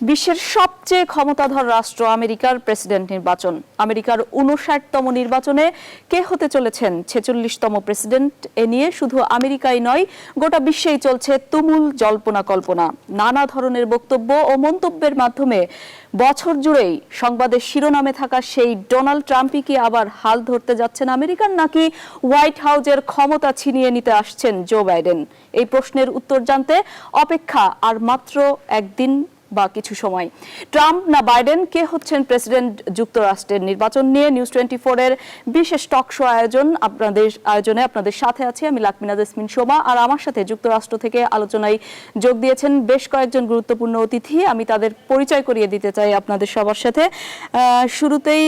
বিশ্বের সবচেয়ে ক্ষমতাধর রাষ্ট্র আমেরিকার প্রেসিডেন্ট নির্বাচন। আমেরিকার ৫৯তম নির্বাচনে কে হতে চলেছেন ৪৬তম প্রেসিডেন্ট, এ নিয়ে শুধু আমেরিকাই নয়, গোটা বিশ্বেই চলছে তুমুল জল্পনা কল্পনা। নানা ধরনের বক্তব্য ও মন্তব্যের মাধ্যমে বছর জুড়েই সংবাদের শিরোনামে থাকা সেই ডোনাল্ড ট্রাম্পই কি আবার হাল ধরতে যাচ্ছেন আমেরিকার, নাকি হোয়াইট হাউসের ক্ষমতা ছিনিয়ে নিতে আসছেন জো বাইডেন? এই প্রশ্নের উত্তর জানতে অপেক্ষা আর মাত্র একদিন বা কিছু সময়। ট্রাম্প না বাইডেন, কে হচ্ছেন প্রেসিডেন্ট যুক্তরাষ্ট্রের নির্বাচন নিয়ে নিউজ 24 এর বিশেষ টক শো আয়োজনে আপনাদের সাথে আছি আমি লাকমিনা জেসমিন শোভা। আর আমার সাথে যুক্তরাষ্ট্র থেকে আলোচনায় যোগ দিয়েছেন বেশ কয়েকজন গুরুত্বপূর্ণ অতিথি। আমি তাদের পরিচয় করিয়ে দিতে চাই আপনাদের সবার সাথে। শুরুতেই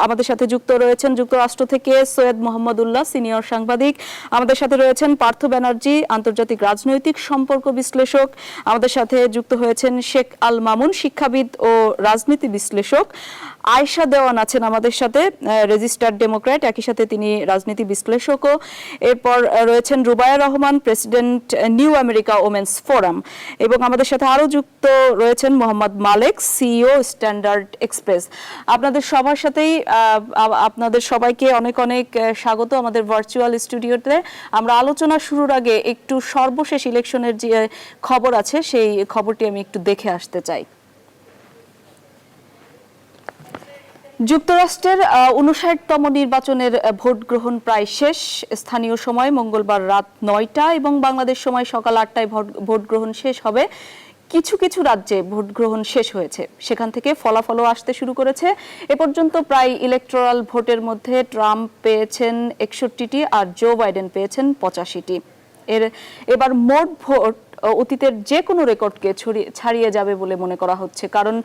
আমাদের সাথে যুক্ত রয়েছেন যুক্তরাষ্ট্র থেকে সৈয়দ মোহাম্মদুল্লাহ, সিনিয়র সাংবাদিক। আমাদের সাথে রয়েছেন পার্থ ব্যানার্জি, আন্তর্জাতিক রাজনৈতিক সম্পর্ক বিশ্লেষক। আমাদের সাথে যুক্ত হয়েছেন শেখ আল মামুন, শিক্ষাবিদ ও রাজনীতি বিশ্লেষক। আয়েশা দেওয়ান আছেন আমাদের সাথে, রেজিস্টার্ড ডেমোক্র্যাট, একই সাথে তিনি রাজনীতি বিশ্লেষকও। এরপর রয়েছেন Rubaya Rahman, president New America women's forum. এবং আমাদের সাথে আরও যুক্ত রয়েছেন Mohammad Malek, CEO Standard Express. আপনাদের সবার সাথেই আপনাদের সবাইকে অনেক অনেক স্বাগত আমাদের ভার্চুয়াল স্টুডিওতে। আমরা আলোচনা শুরুর আগে একটু সর্বশেষ ইলেকশনের যে খবর আছে সেই খবরটি আমি একটু দেখে আসতে চাই। যুক্তরাষ্ট্রের ৫৯তম নির্বাচনের ভোট গ্রহণ প্রায় শেষ। স্থানীয় সময় মঙ্গলবার রাত ৯টা এবং বাংলাদেশ সময় সকাল ৮টায় ভোট গ্রহণ শেষ হবে। কিছু কিছু রাজ্যে ভোট গ্রহণ শেষ হয়েছে, সেখান থেকে ফলাফলও আসতে শুরু করেছে। এ পর্যন্ত প্রায় ইলেকটোরাল ভোটের মধ্যে ট্রাম্প পেয়েছেন ৬১টি আর জো বাইডেন পেয়েছেন ৮৫টি। এবার মোট ভোট অতীতের যে কোনো রেকর্ডকে ছাড়িয়ে যাবে বলে মনে করা হচ্ছে, কারণ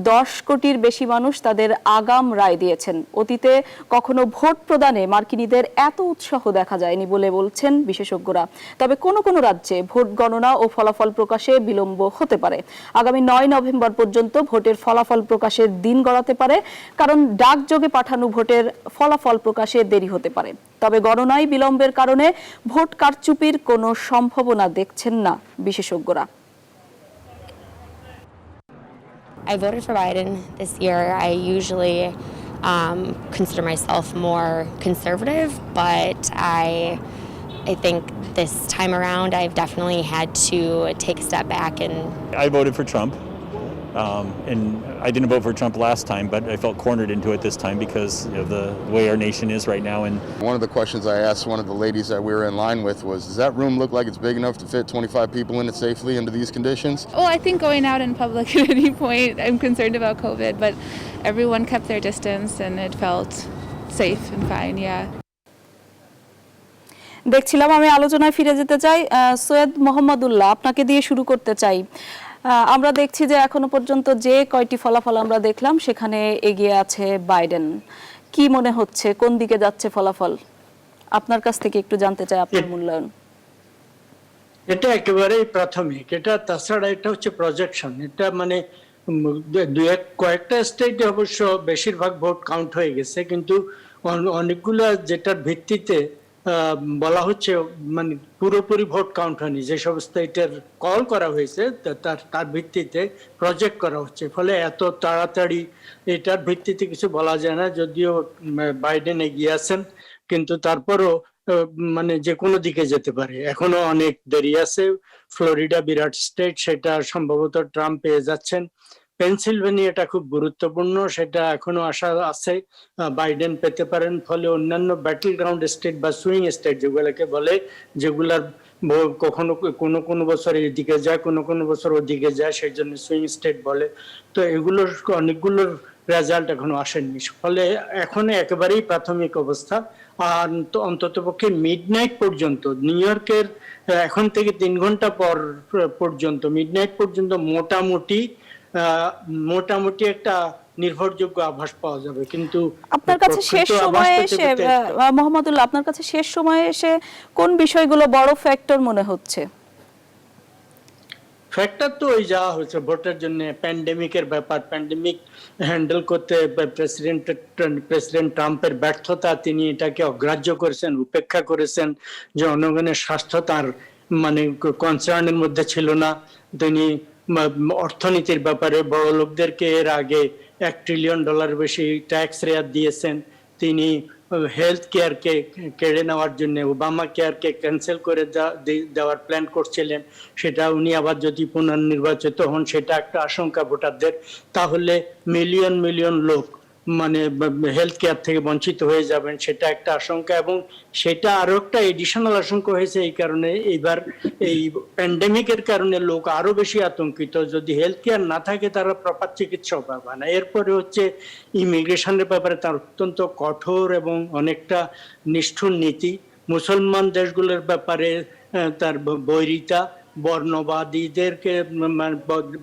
১০ কোটির বেশি মানুষ তাদের আগাম রায় দিয়েছেন। অতীতে কখনো ভোট প্রদানে মার্কিনীদের এত উৎসাহ দেখা যায়নি বলে বলছেন বিশেষজ্ঞরা। তবে কোনো কোনো রাজ্যে ভোট গণনা ও ফলাফল প্রকাশে বিলম্ব হতে পারে। আগামী ৯ নভেম্বর পর্যন্ত ভোটের ফলাফল প্রকাশের দিন গড়াতে পারে, কারণ ডাকযোগে পাঠানো ভোটের ফলাফল প্রকাশে দেরি হতে পারে। তবে গণনায় বিলম্বের কারণে ভোট কারচুপির কোনো সম্ভাবনা দেখছেন না বিশেষজ্ঞরা। I voted for Biden this year. I usually consider myself more conservative, but I think this time around I've definitely had to take a step back and I voted for Trump. And I didn't vote for Trump last time, but I felt cornered into it this time because of the way our nation is right now. And one of the questions I asked one of the ladies that we were in line with was, does that room look like it's big enough to fit 25 people in it safely under these conditions? Well, I think going out in public at any point, I'm concerned about COVID, but everyone kept their distance and it felt safe and fine, yeah. দেখছিলাম, আমি আলোচনায় ফিরে যেতে চাই। সৈয়দ মোহাম্মদুল্লাহ, আপনাকে দিয়ে শুরু করতে চাই। আমরা দেখছি যে এখনো পর্যন্ত যে কয়টি ফলাফল আমরা দেখলাম সেখানে এগিয়ে আছে বাইডেন। কি মনে হচ্ছে, কোন দিকে যাচ্ছে ফলাফল? আপনার কাছ থেকে একটু জানতে চাই আপনার মূল্যায়ন। এটা একেবারেই প্রাথমিক, এটা তাছাড়া এটা হচ্ছে প্রজেকশন। এটা মানে কয়েকটা স্টেটে অবশ্য বেশিরভাগ ভোট কাউন্ট হয়ে গেছে, কিন্তু অনেকগুলো যেটার ভিত্তিতে বলা হচ্ছে মানে পুরোপুরি ভোট কাউন্ট হয়নি, যে সমস্ত এটার কল করা হয়েছে তার ভিত্তিতে প্রজেক্ট করা হচ্ছে। ফলে এত তাড়াতাড়ি এটার ভিত্তিতে কিছু বলা যায় না। যদিও বাইডেন এগিয়ে আছেন, কিন্তু তারপরও মানে যে কোনো দিকে যেতে পারে, এখনো অনেক দেরি আছে। ফ্লোরিডা বিরাট স্টেট, সেটা সম্ভবত ট্রাম্প পেয়ে যাচ্ছেন। পেনসিলভেনিয়াটা খুব গুরুত্বপূর্ণ, সেটা এখনো আশা আছে বাইডেন পেতে পারেন। ফলে অন্যান্য ব্যাটল গ্রাউন্ড স্টেট বা সুইং স্টেট যেগুলোকে বলে, যেগুলার কখনো কোনো বছর এদিকে যায়, কোনো বছর ওদিকে যায়, সেই জন্য সুইং স্টেট বলে। তো এগুলোর অনেকগুলোর রেজাল্ট এখনো আসেনি। ফলে এখন একেবারেই প্রাথমিক অবস্থা। আর অন্তত পক্ষে মিডনাইট পর্যন্ত, নিউ ইয়র্কের এখন থেকে 3 ঘন্টা পর পর্যন্ত, মিডনাইট পর্যন্ত মোটামুটি একটা নির্ভরযোগ্য আভাস পাওয়া যাবে। কিন্তু আপনার কাছে শেষ সময়ে এসে মোহাম্মদুল্লাহ, আপনার কাছে শেষ সময়ে এসে কোন বিষয়গুলো বড় ফ্যাক্টর মনে হচ্ছে? ফ্যাক্টর তো ওই যা হচ্ছে ভোটের জন্য প্যান্ডেমিকের ব্যাপার, প্যান্ডেমিক হ্যান্ডেল করতে প্রেসিডেন্ট ট্রাম্পের ব্যর্থতা, তিনি এটাকে অগ্রাহ্য করেছেন, উপেক্ষা করেছেন। জনগণের স্বাস্থ্য তার মানে কনসার্নের মধ্যে ছিল না। তিনি অর্থনীতির ব্যাপারে বড় লোকদেরকে এর আগে $1 ট্রিলিয়ন বেশি ট্যাক্স রেয়াত দিয়েছেন। তিনি হেলথ কেয়ারকে কেড়ে নেওয়ার জন্য ওবামা কেয়ারকে ক্যান্সেল করে দেওয়ার প্ল্যান করছিলেন। সেটা উনি আবার যদি পুনর্নির্বাচিত হন, সেটা একটা আশঙ্কা ভোটারদের। তাহলে মিলিয়ন মিলিয়ন লোক মানে হেলথ কেয়ার থেকে বঞ্চিত হয়ে যাবেন, সেটা একটা আশঙ্কা। এবং সেটা আরো একটা এডিশনাল আশঙ্কা হয়েছে এই কারণে, এইবার এই প্যান্ডেমিকের কারণে লোক আরো বেশি আতঙ্কিত। যদি হেলথ কেয়ার না থাকে তারা প্রপার চিকিৎসাও পাবে না। এরপরে হচ্ছে ইমিগ্রেশনের ব্যাপারে তার অত্যন্ত কঠোর এবং অনেকটা নিষ্ঠুর নীতি। মুসলমান দেশগুলোর ব্যাপারে তার বৈরিতা, বর্ণবাদীদেরকে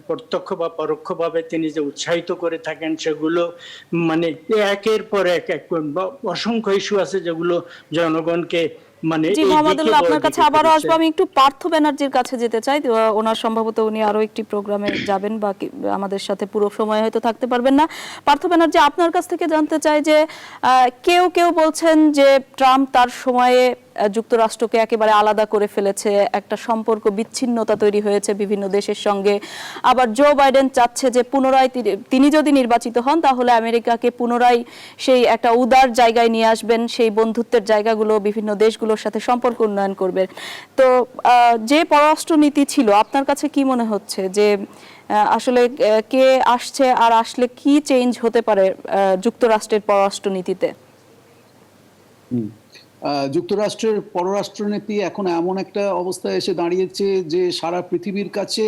প্রত্যক্ষ বা পরোক্ষভাবে তিনি যে উৎসাহিত করে থাকেন, সেগুলো মানে একের পর এক অসংখ্য ইস্যু আছে যেগুলো জনগণকে মানে জি মোহাম্মদুল্লাহ, আপনার কাছে আবারও আসবো। আমি একটু পার্থ ব্যানার্জির কাছে যেতে চাই। ওনার সম্ভবত উনি আরো একটি প্রোগ্রামে যাবেন বা আমাদের সাথে পুরো সময় হয়তো থাকতে পারবেন না। পার্থ ব্যানার্জি, আপনার কাছ থেকে জানতে চাই যে কেউ কেউ বলছেন যে ট্রাম্প তার সময়ে যুক্তরাষ্ট্রকে একেবারে আলাদা করে ফেলেছে, একটা সম্পর্ক বিচ্ছিন্নতা তৈরি হয়েছে বিভিন্ন দেশের সঙ্গে। আবার জো বাইডেন চাচ্ছে যে পুনরায় তিনি যদি নির্বাচিত হন তাহলে আমেরিকাকে পুনরায় সেই একটা উদার জায়গায় নিয়ে আসবেন, সেই বন্ধুত্বের জায়গাগুলো বিভিন্ন দেশগুলোর সাথে সম্পর্ক উন্নয়ন করবেন। তো যে পররাষ্ট্রনীতি ছিল, আপনার কাছে কি মনে হচ্ছে যে আসলে কে আসছে আর আসলে কি চেঞ্জ হতে পারে যুক্তরাষ্ট্রের পররাষ্ট্রনীতিতে? যুক্তরাষ্ট্রের পররাষ্ট্রনীতি এখন এমন একটা অবস্থায় এসে দাঁড়িয়েছে যে সারা পৃথিবীর কাছে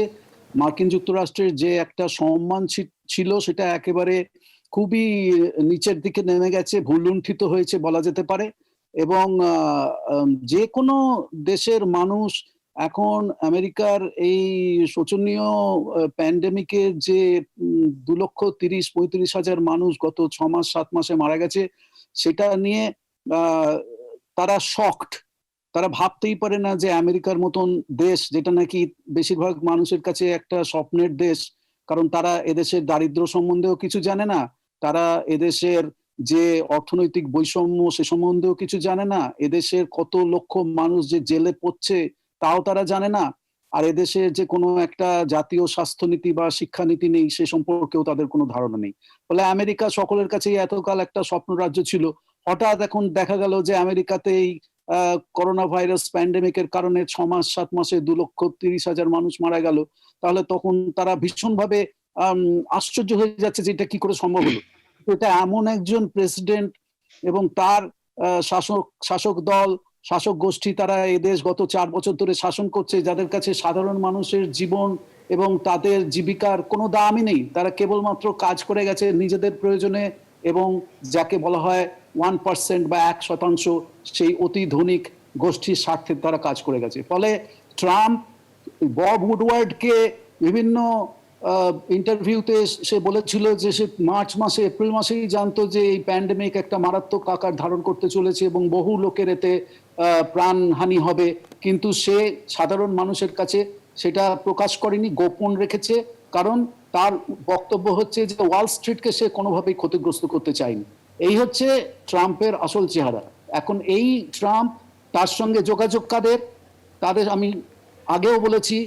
মার্কিন যুক্তরাষ্ট্রের যে একটা সম্মান ছিল সেটা একেবারে খুবই নিচের দিকে নেমে গেছে, ভুলুণ্ঠিত হয়েছে বলা যেতে পারে। এবং যে কোনো দেশের মানুষ এখন আমেরিকার এই শোচনীয় প্যান্ডেমিকের যে 2,30,35,000 মানুষ গত 6 মাস 7 মাসে মারা গেছে, সেটা নিয়ে তারা শকড। তারা ভাবতেই পারে না যে আমেরিকার মতন দেশ, যেটা নাকি বেশিরভাগ মানুষের কাছে একটা স্বপ্নের দেশ, কারণ তারা এদেশের দারিদ্র সম্বন্ধেও কিছু জানে না, তারা এদেশের যে অর্থনৈতিক বৈষম্য সে সম্বন্ধেও কিছু জানে না, এদেশের কত লক্ষ মানুষ যে জেলে পড়ছে তাও তারা জানে না, আর এদেশে যে কোনো একটা জাতীয় স্বাস্থ্যনীতি বা শিক্ষানীতি নেই সে সম্পর্কেও তাদের কোনো ধারণা নেই। ফলে আমেরিকা সকলের কাছেই এতকাল একটা স্বপ্ন রাজ্য ছিল, হঠাৎ এখন দেখা গেল যে আমেরিকাতে এই করোনা ভাইরাস প্যান্ডেমিকের কারণে 6 মাস 7 মাসে 2,30,000 মানুষ মারা গেল। তাহলে তখন তারা ভীষণভাবে আশ্চর্য হয়ে যাচ্ছে যে এটা কি করে সম্ভব হলো। এটা এমন একজন প্রেসিডেন্ট এবং তার শাসক দল, শাসক গোষ্ঠী, তারা এদেশ গত 4 বছর ধরে শাসন করছে, যাদের কাছে সাধারণ মানুষের জীবন এবং তাদের জীবিকার কোনো দামই নেই। তারা কেবলমাত্র কাজ করে গেছে নিজেদের প্রয়োজনে, এবং যাকে বলা হয় 1% বা 1% সেই অতি ধনিক গোষ্ঠীর স্বার্থে তারা কাজ করে গেছে। ফলে ট্রাম্প বব উডওয়ার্ডকে বিভিন্ন ইন্টারভিউতে সে বলেছিল যে সে মার্চ মাসে এপ্রিল মাসেই জানতো যে এই প্যান্ডেমিক একটা মারাত্মক আকার ধারণ করতে চলেছে এবং বহু লোকের এতে প্রাণহানি হবে, কিন্তু সে সাধারণ মানুষের কাছে সেটা প্রকাশ করেনি, গোপন রেখেছে। কারণ তার বক্তব্য হচ্ছে যে ওয়াল স্ট্রিটকে সে কোনোভাবেই ক্ষতিগ্রস্ত করতে চায়নি। এই হচ্ছে ট্রাম্পের আসল চেহারা। এখন এই ট্রাম্প, তার সঙ্গে যোগাযোগ তাদের আমি আগেও বলেছি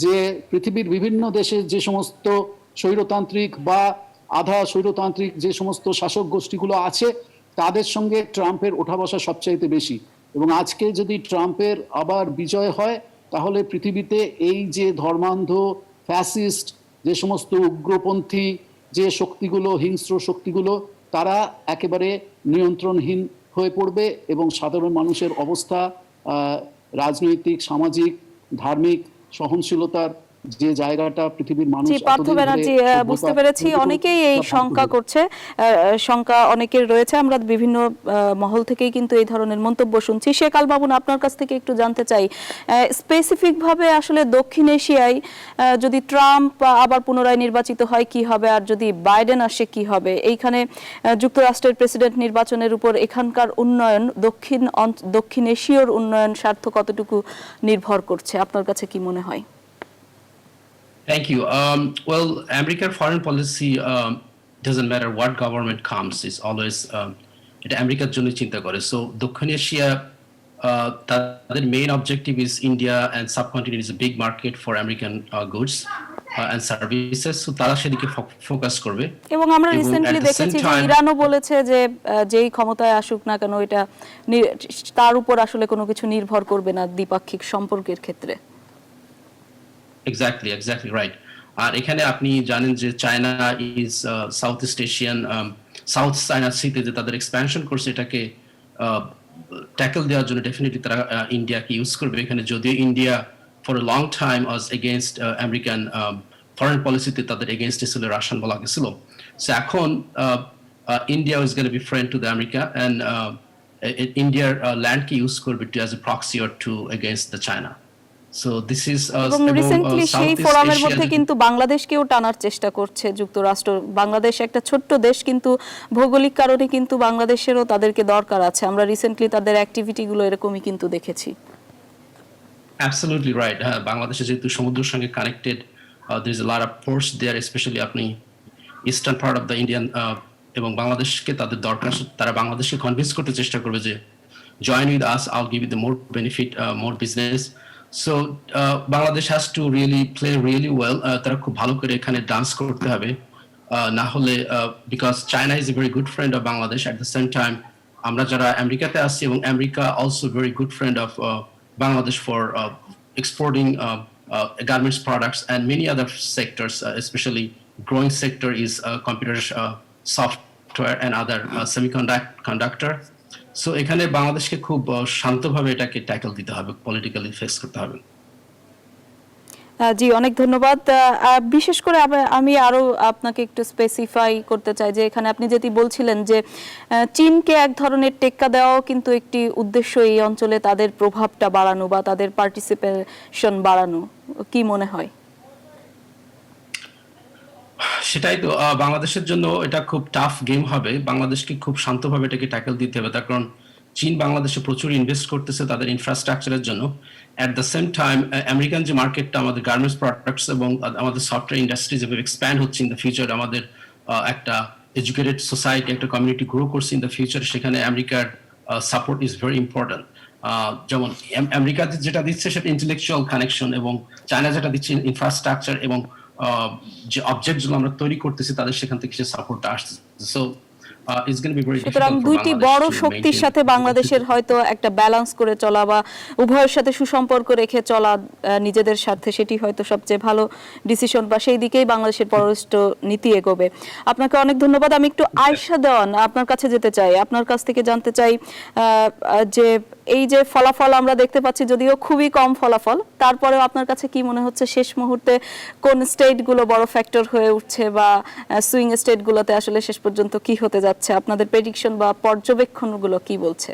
যে পৃথিবীর বিভিন্ন দেশের যে সমস্ত স্বৈরতান্ত্রিক বা আধা স্বৈরতান্ত্রিক যে সমস্ত শাসক গোষ্ঠীগুলো আছে তাদের সঙ্গে ট্রাম্পের ওঠা বসা সবচাইতে বেশি। এবং আজকে যদি ট্রাম্পের আবার বিজয় হয় তাহলে পৃথিবীতে এই যে ধর্মান্ধ ফ্যাসিস্ট যে সমস্ত উগ্রপন্থী যে শক্তিগুলো, হিংস্র শক্তিগুলো, তারা একেবারে নিয়ন্ত্রণহীন হয়ে পড়বে এবং সাধারণ মানুষের অবস্থা, রাজনৈতিক, সামাজিক, ধার্মিক সহনশীলতার যে জায়গাটা পৃথিবীর মানুষ পার্থ ব্যানার্জি, বুঝতে পেরেছি অনেকেই এই শঙ্কা করছে, শঙ্কা অনেকের রয়েছে। আমরা বিভিন্ন মহল থেকেই কিন্তু এই ধরনের মন্তব্য শুনছি। শেখ আল বাবুন, আপনার কাছ থেকে একটু জানতে চাই, স্পেসিফিক ভাবে আসলে দক্ষিণ এশিয়ায় যদি ট্রাম্প আবার পুনরায় নির্বাচিত হয় কি হবে, আর যদি বাইডেন আসে কি হবে? এইখানে যুক্তরাষ্ট্রের প্রেসিডেন্ট নির্বাচনের উপর এখানকার উন্নয়ন, দক্ষিণ এশীয় উন্নয়ন স্বার্থ কতটুকু নির্ভর করছে আপনার কাছে কি মনে হয়? Thank you. Well, American foreign policy doesn't matter what government comes. It's always এটা আমেরিকার জন্য চিন্তা করে। So দক্ষিণ এশিয়া, তাদের main objective is India and subcontinent is a big market for American goods. and services, so তারা সেদিকে focus করবে। এবং আমরা এবং at রিসেন্টলি the same দেখেছি যে time- ইরানও বলেছে যে যেই ক্ষমতায় আসুক না কেন এটা তার উপর আসলে কোনো কিছু নির্ভর করবে না দ্বিপাক্ষিক সম্পর্কের ক্ষেত্রে। Exactly right. আর এখানে আপনি জানেন যে China is south east Asian, south China সিতে যে তাদের এক্সপ্যানশন করছে, এটাকে ট্যাকল দেওয়ার জন্য ডেফিনেটলি তারা ইন্ডিয়াকে ইউজ করবে এখানে। যদিও India for a long time was against American foreign পলিসিতে, তাদের এগেইনস্টে ছিল রাশিয়ান বলা গেছিল। সো এখন India is gonna be friend to the America, and ইন্ডিয়ার ল্যান্ডকে ইউজ করবে to as a proxy or to against the China. So this is এবং রিসেন্টলি সেই ফোরামের মধ্যে কিন্তু বাংলাদেশকেও টানার চেষ্টা করছে যুক্তরাষ্ট্র। বাংলাদেশ একটা ছোট্ট দেশ, কিন্তু ভৌগোলিক কারণে কিন্তু বাংলাদেশেরও তাদেরকে দরকার আছে। আমরা রিসেন্টলি তাদের অ্যাক্টিভিটিগুলো এরকমই কিন্তু দেখেছি। Absolutely right. হ্যাঁ, বাংলাদেশে যেহেতু সমুদ্রের সঙ্গে connected, there is a lot of ports there, especially আপনি eastern part of the Indian, এবং বাংলাদেশকে তাদের দরকার। তারা বাংলাদেশকে কনভিন্স করতে চেষ্টা করবে যে join with us, I'll give you the more benefit, more business. So Bangladesh has to really play really well. তারা খুব ভালো করে এখানে ডান্স করতে হবে, না হলে because China is a very good friend of Bangladesh. At the same time আমরা যারা আমেরিকাতে আসছি, এবং America also very good friend of Bangladesh for exporting garments products and many other sectors, especially growing sector is computer software and other semiconductor. So এখানে বাংলাদেশকে খুব শান্তভাবে এটাকে ট্যাকল দিতে হবে, পলিটিক্যালি ফেস করতে হবে। জি, অনেক ধন্যবাদ। বিশেষ করে আমি আরো আপনাকে একটু স্পেসিফাই করতে চাই যে এখানে আপনি যেটি বলছিলেন যে চীনকে এক ধরনের টেক্কা দেওয়াও কিন্তু একটি উদ্দেশ্য, এই অঞ্চলে তাদের প্রভাবটা বাড়ানো বা তাদের পার্টিসিপেশন বাড়ানো। কি মনে হয়? সেটাই তো, বাংলাদেশের জন্য এটা খুব টাফ গেম হবে। বাংলাদেশকে খুব শান্তভাবে এটাকে ট্যাকল দিতে হবে, তার কারণ চীন বাংলাদেশে প্রচুর ইনভেস্ট করতেছে তাদের ইনফ্রাস্ট্রাকচারের জন্য। At the same time American যে মার্কেটটা আমাদের গার্মেন্টস প্রোডাক্টস এবং আমাদের সফটওয়্যার ইন্ডাস্ট্রি যেভাবে এক্সপ্যান্ড হচ্ছে ইন দ্য ফিউচার, আমাদের একটা এডুকেটেড সোসাইটি, একটা কমিউনিটি গ্রো করছে ইন দ্য ফিউচার, সেখানে আমেরিকার সাপোর্ট ইজ ভেরি ইম্পর্টেন্ট। যেমন আমেরিকা যেটা দিচ্ছে সেটা ইন্টেলেকচুয়াল কানেকশন, এবং চায়না যেটা দিচ্ছে ইনফ্রাস্ট্রাকচার এবং যে অবজেক্টগুলো আমরা তৈরি করতেছি তাদের সেখান থেকে সে সাপোর্টটা আসছে। সো সুতরাং দুইটি বড় শক্তির সাথে বাংলাদেশের হয়তো একটা ব্যালেন্স করে চলা বা উভয়ের সাথে সুসম্পর্ক রেখে চলা নিজেদের স্বার্থে, সেটি হয়তো সবচেয়ে ভালো ডিসিশন বা সেই দিকেই বাংলাদেশের পররাষ্ট্র নীতি এগোবে। আপনাকে অনেক ধন্যবাদ। আমি একটু আয়েশা দেওয়ান আপনার কাছে যেতে চাই, আপনার কাছ থেকে জানতে চাই যে এই যে ফলাফল আমরা দেখতে পাচ্ছি, যদিও খুবই কম ফলাফল, তারপরেও আপনার কাছে কি মনে হচ্ছে শেষ মুহূর্তে কোন স্টেটগুলো বড় ফ্যাক্টর হয়ে উঠছে বা সুইং স্টেটগুলোতে আসলে শেষ পর্যন্ত কি হতে যাচ্ছে? আপনাদের প্রেডিকশন বা পর্যবেক্ষণগুলো কি বলছে?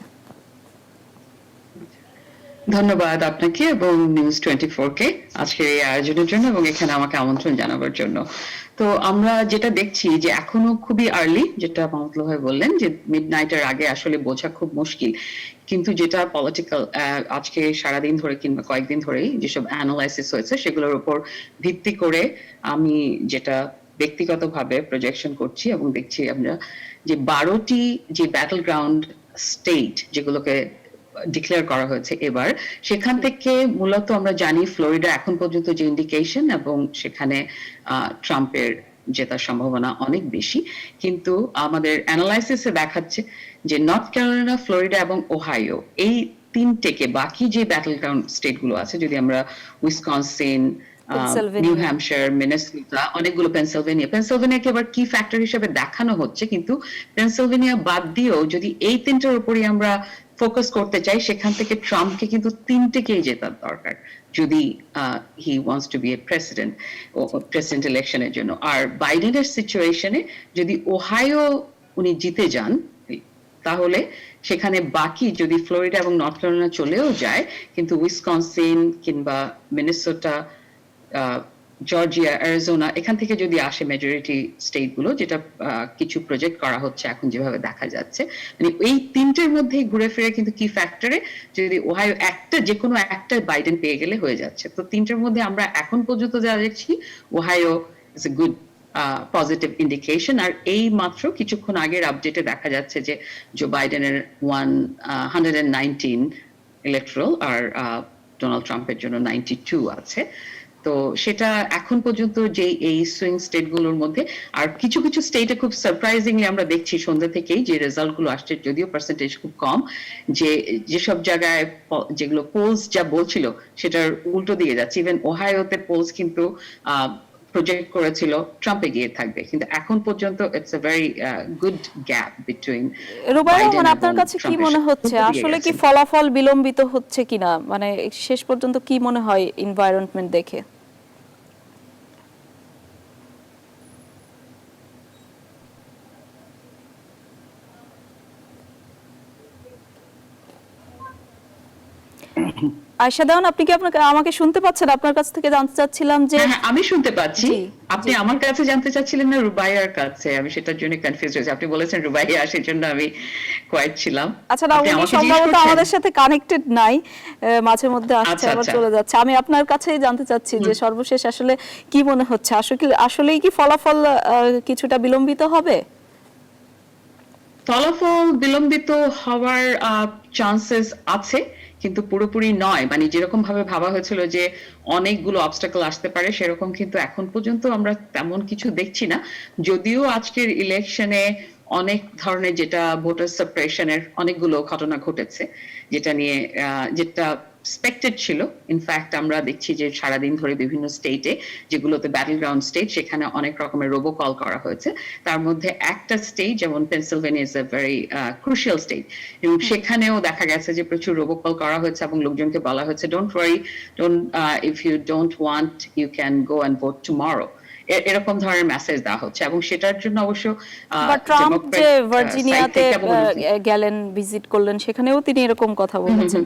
ধন্যবাদ আপনাকে এবং নিউজ 24 কে আজকের এই আয়োজনের জন্য এবং এখানে আমাকে আমন্ত্রণ জানাবার জন্য। তো আমরা যেটা দেখছি যে এখনো খুবই আর্লি, যেটা মাহমুদুল ভাই বললেন যে মিডনাইটের আগে আসলে বোঝা খুব মুশকিল, কিন্তু যেটা পলিটিক্যাল আজকে সারাদিন ধরে কিংবা কয়েকদিন ধরেই যেসব অ্যানালাইসিস হয়েছে সেগুলোর উপর ভিত্তি করে আমি যেটা ব্যক্তিগতভাবে প্রজেকশন করছি এবং দেখছি আমরা যে 12টি যে ব্যাটল গ্রাউন্ড স্টেট যেগুলোকে ডিক্লেয়ার করা হয়েছে এবার, সেখান থেকে মূলত আমরা জানি ফ্লোরিডা এখন পর্যন্ত যে ইন্ডিকেশন, এবং সেখানে ট্রাম্পের জেতার সম্ভাবনা অনেক বেশি। কিন্তু আমাদের অ্যানালাইসিসে দেখাচ্ছে যে নর্থ ক্যারোলাইনা, ফ্লোরিডা এবং ওহাইও, এই তিনটেকে বাকি যে ব্যাটল গ্রাউন্ড স্টেটগুলো আছে, যদি আমরা উইসকনসিন, নিউ হ্যাম্পশায়ার, মিনেসোটা, অনেকগুলো পেনসিলভেনিয়াকে এবার কি ফ্যাক্টর হিসেবে দেখানো হচ্ছে, কিন্তু পেনসিলভেনিয়া বাদ দিয়েও যদি এই তিনটার উপরই আমরা ফোকাস করতে চাই, সেখান থেকে ট্রাম্পকে কিন্তু তিনটেকেই জেতার দরকার যদি he wants to be a president ইলেকশনের জন্য। আর বাইডেনের সিচুয়েশনে যদি ওহাইও উনি জিতে যান, তাহলে সেখানে বাকি যদি ফ্লোরিডা এবং নর্থ ক্যারোলাইনা চলেও যায়, কিন্তু উইসকনসিন কিংবা মিনেসোটা, জর্জিয়া, অ্যারিজোনা, এখান থেকে যদি আসে মেজরিটি স্টেট গুলো, যেটা কিছু প্রজেক্ট করা হচ্ছে এখন যেভাবে দেখা যাচ্ছে, মানে এই তিনটের মধ্যেই ঘুরে ফিরে কিন্তু কি ফ্যাক্টরে যদি ওহাইও একটা, যে কোনো একটা বাইডেন পেয়ে গেলে হয়ে যাচ্ছে। তো তিনটের মধ্যে আমরা এখন পর্যন্ত যা দেখছি, Ohio is a good positive indication. আর এই মাত্র কিছুক্ষণ আগের আপডেটে দেখা যাচ্ছে যে জো বাইডেনের 119 ইলেকট্রাল আর ডোনাল্ড ট্রাম্পের জন্য 92 আছে। তো সেটা এখন পর্যন্ত যে এই সুইং স্টেটগুলোর মধ্যে আর কিছু কিছু স্টেটে খুব সারপ্রাইজিংলি আমরা দেখছি সন্ধ্যা থেকেই যে রেজাল্টগুলো আসছে, যদিও পার্সেন্টেজ খুব কম, যে যেসব জায়গায় যেগুলো পোলস যা বলছিল সেটার উল্টো দিয়ে যাচ্ছে। ইভেন ওহাইওতে পোলস কিন্তু প্রজেক্ট করেছিল ট্রাম্প এগিয়ে থাকবে, কিন্তু এখন পর্যন্ত it's a very good gap between. Rubaiya Rahman, আপনার কাছে কি মনে হচ্ছে আসলে কি ফলাফল বিলম্বিত হচ্ছে কিনা, মানে শেষ পর্যন্ত কি মনে হয় এনভায়রনমেন্ট দেখে? আয়শা দেওয়ান, আপনি কি আমাকে শুনতে পাচ্ছেন? আপনার কাছ থেকে জানতে চাচ্ছিলাম যে হ্যাঁ, আমি শুনতে পাচ্ছি। আপনি আমার কাছে জানতে চাচ্ছিলেন না রুবাইয়ার কাছে? আমি সেটার জন্য কনফিউজ হয়েছি। আপনি বলেছেন রুবাইয়া, সেজন্য আমি কোয়াইট ছিলাম। আচ্ছা, না, উনি সম্ভবত আমাদের সাথে কানেক্টেড নাই, মাঝে মধ্যে আসছে আবার চলে যাচ্ছে। আমি আপনার কাছেই জানতে চাচ্ছি যে সর্বশেষ আসলে কি মনে হচ্ছে, আসলেই কি ফলাফল কিছুটা বিলম্বিত হবে? ফলাফল বিলম্বিত হওয়ার চান্সেস আছে, কিন্তু পুরোপুরি নয়। মানে যেরকম ভাবে ভাবা হয়েছিল যে অনেকগুলো অবস্টাকল আসতে পারে, সেরকম কিন্তু এখন পর্যন্ত আমরা তেমন কিছু দেখছি না। যদিও আজকের ইলেকশনে অনেক ধরনের যেটা ভোটার সাপ্রেশনের অনেকগুলো ঘটনা ঘটেছে, যেটা নিয়ে যেটা এক্সপেক্টেড ছিল। ইনফ্যাক্ট আমরা দেখছি যে সারাদিন ধরে বিভিন্ন স্টেটে, যেগুলোতে ব্যাটল গ্রাউন্ড স্টেট, সেখানে অনেক রকমের রোবো কল করা হয়েছে। তার মধ্যে একটা স্টেট যেমন Pennsylvania is a very crucial state, এবং সেখানেও দেখা গেছে যে প্রচুর রোবো কল করা হয়েছে এবং লোকজনকে বলা হয়েছে don't worry, if you don't want you can go and vote tomorrow. এরকম ধরনের মেসেজ দেওয়া হচ্ছে, এবং সেটার জন্য অবশ্য ট্রাম্প যে ভার্জিনিয়াতে গেলেন, ভিজিট করলেন, সেখানেও তিনি এরকম কথা বলেছেন।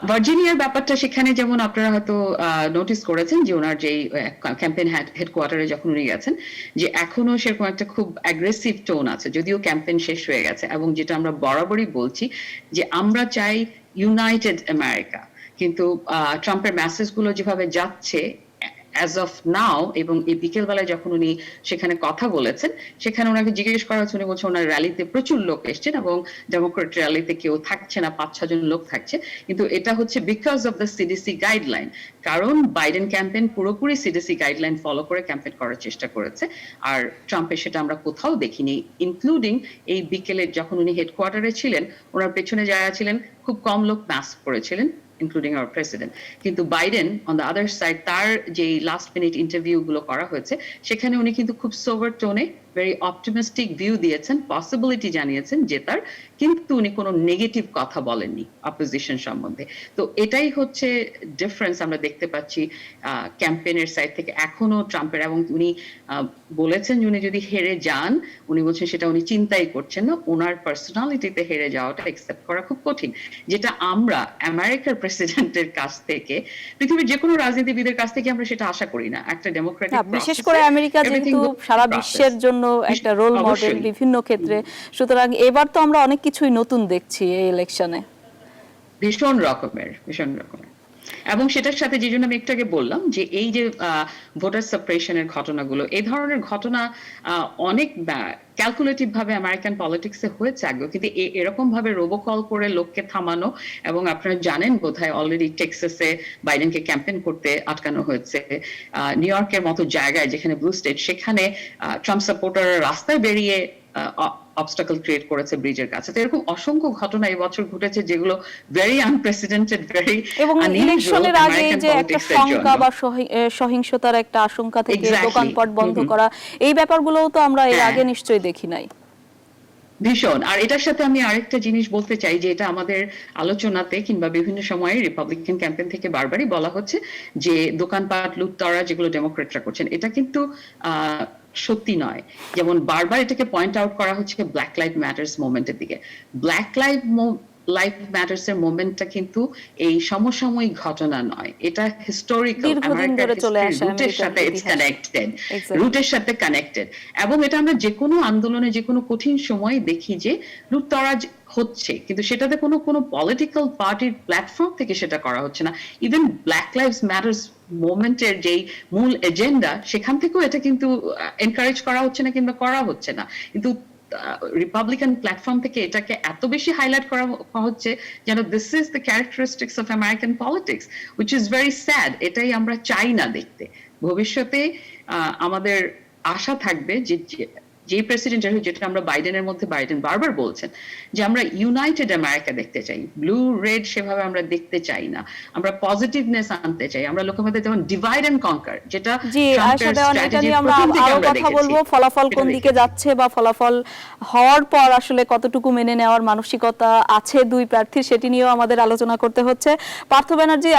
ভার্জিনিয়ার ব্যাপারটা, সেখানে যেমন আপনারা হয়তো নোটিস করেছেন যে ওনার যে ক্যাম্পেইন হেডকোয়ার্টারে যখন উনি গেছেন, যে এখনো সেরকম একটা খুব অ্যাগ্রেসিভ টোন আছে, যদিও ক্যাম্পেইন শেষ হয়ে গেছে। এবং যেটা আমরা বরাবরই বলছি যে আমরা চাই ইউনাইটেড আমেরিকা, কিন্তু ট্রাম্পের মেসেজগুলো যেভাবে যাচ্ছে অ্যাজ অফ নাও, এবং এই বিকেলবেলায় যখন উনি সেখানে কথা বলেছেন, সেখানে ওনাকে জিজ্ঞেস করা হচ্ছে, উনি বলছেন ওনার র্যালিতে প্রচুর লোক এসছেন এবং ডেমোক্রেট র্যালিতে কেউ থাকছে না, 5-6 জন লোক থাকছে। কিন্তু এটা হচ্ছে because of the CDC guideline, কারণ বাইডেন ক্যাম্পেইন পুরোপুরি সিডিসি গাইডলাইন ফলো করে ক্যাম্পেইন করার চেষ্টা করেছে, আর ট্রাম্পের সেটা আমরা কোথাও দেখিনি। ইনক্লুডিং এই বিকেলে যখন উনি হেডকোয়ার্টারে ছিলেন, ওনার পেছনে যারা ছিলেন খুব কম লোক মাস্ক পরেছিলেন, including our president. কিন্তু Biden on the other side, তার যে লাস্ট মিনিট ইন্টারভিউ গুলো করা হয়েছে, সেখানে উনি কিন্তু খুব সোবার টোনে ভেরি অপটিমিস্টিক ভিউ দিয়েছেন, পসিবিলিটি জানিয়েছেন জেতার, কিন্তু উনি কোনো নেগেটিভ কথা বলেননি অপোজিশন সম্বন্ধে। তো এটাই হচ্ছে ডিফারেন্স আমরা দেখতে পাচ্ছি ক্যাম্পেইনের সাইড থেকে এখনো ট্রাম্পের। এবং উনি বলেছেন যে উনি যদি হেরে যান, উনি বলছেন সেটা উনি চিন্তাই করছেন না, ওনার পার্সোনালিটিতে হেরে যাওয়াটা একসেপ্ট করা খুব কঠিন, যেটা আমরা আমেরিকার প্রেসিডেন্টের কাছ থেকে, পৃথিবীর যে কোনো রাজনীতিবিদের কাছ থেকে আমরা সেটা আশা করি না। একটা ডেমোক্রেটিক, বিশেষ করে আমেরিকা যেহেতু সারা বিশ্বের জন্য একটা রোল মডেল বিভিন্ন ক্ষেত্রে, সুতরাং এবার তো আমরা অনেক কিছুই নতুন দেখছি এই ইলেকশনে, ভীষণ রকমের। এবং সেটার সাথে যে জন্য আমি একটু আগে বললাম যে এই যে ভোটার সাপ্রেশনের ঘটনাগুলো, এই ধরনের ঘটনা অনেক ক্যালকুলেটিভ ভাবে আমেরিকান পলিটিক্সে হয়েছে আগে, কিন্তু এরকম ভাবে রোবোকল করে লোককে থামানো, এবং আপনারা জানেন বোধহয় অলরেডি টেক্সাসে বাইডেনকে ক্যাম্পেইন করতে আটকানো হয়েছে, নিউ ইয়র্কের মতো জায়গায় যেখানে ব্লু স্টেট, সেখানে ট্রাম্প সাপোর্টার রাস্তায় বেরিয়ে অবস্টাকল ক্রিয়েট করেছে ব্রিজের কাছে। তো এরকম অসংখ্য ঘটনা এই বছর ঘটেছে যেগুলো ভেরি আনপ্রেসিডেন্টেড, ভেরি এবং ইলেকশনের আগে যে একটা শঙ্কা বা সহিংসতার একটা আশঙ্কা থেকে দোকানপাট বন্ধ করা, এই ব্যাপারগুলোও তো আমরা এর আগে নিশ্চয়ই দেখি নাই। ভীষণ। আর এটার সাথে আমি আরেকটা জিনিস বলতে চাই, যে এটা আমাদের আলোচনাতে কিংবা বিভিন্ন সময়ে রিপাবলিকান ক্যাম্পেইন থেকে বারবারই বলা হচ্ছে যে দোকানপাট লুটতরা যেগুলো ডেমোক্রেটরা করছেন, এটা কিন্তু সত্যি নয়। যেমন বারবার এটাকে পয়েন্ট আউট করা হচ্ছে ব্ল্যাক লাইভ ম্যাটার্স মুভমেন্টের দিকে। ব্ল্যাক লাইভ ম্যাটার্স এর মুভমেন্টটা কিন্তু এই সমসাময়িক ঘটনা নয়, এটা হিস্টোরিক্যাল, আমেরিকার রুটের সাথে ইটস কানেক্টেড, রুটের সাথে কানেক্টেড। এবং এটা আমরা যে কোনো আন্দোলনে, যে কোনো কঠিন সময় দেখি যে লুটতরাজ হচ্ছে, কিন্তু সেটাতে কোনো পলিটিক্যাল পার্টির প্ল্যাটফর্ম থেকে সেটা করা হচ্ছে না। ইভেন ব্ল্যাক লাইভস ম্যাটার্স মুভমেন্টের যেই মূল এজেন্ডা, সেখান থেকেও এটা কিন্তু এনকারেজ করা হচ্ছে না কিংবা করা হচ্ছে না। কিন্তু রিপাবলিকান প্ল্যাটফর্ম থেকে এটাকে এত বেশি হাইলাইট করা হচ্ছে যেন this is the characteristics of American politics, which is very sad. এটাই আমরা চাই না দেখতে। ভবিষ্যতে আমাদের আশা থাকবে যে প্রেসিডেন্ট, যেটা আমরা বাইডেনের মধ্যে, বাইডেন বারবার বলছেন যে আমরা ইউনাইটেড আমেরিকা দেখতে চাই, ব্লু রেড সেভাবে আমরা দেখতে চাই না, আমরা পজিটিভনেস আনতে চাই, আমরা লোকের মধ্যে যেমন ডিভাইড এন্ড কনকার, যেটা জি আয়শা দেওয়ান, এটা নিয়ে আমরা আরো কথা বলবো। ফলাফল কোন দিকে যাচ্ছে বা ফলাফল হওয়ার পর আসলে কতটুকু মেনে নেওয়ার মানসিকতা আছে দুই প্রার্থীর, সেটি নিয়েও আমাদের আলোচনা করতে হচ্ছে। পার্থ ব্যানার্জি,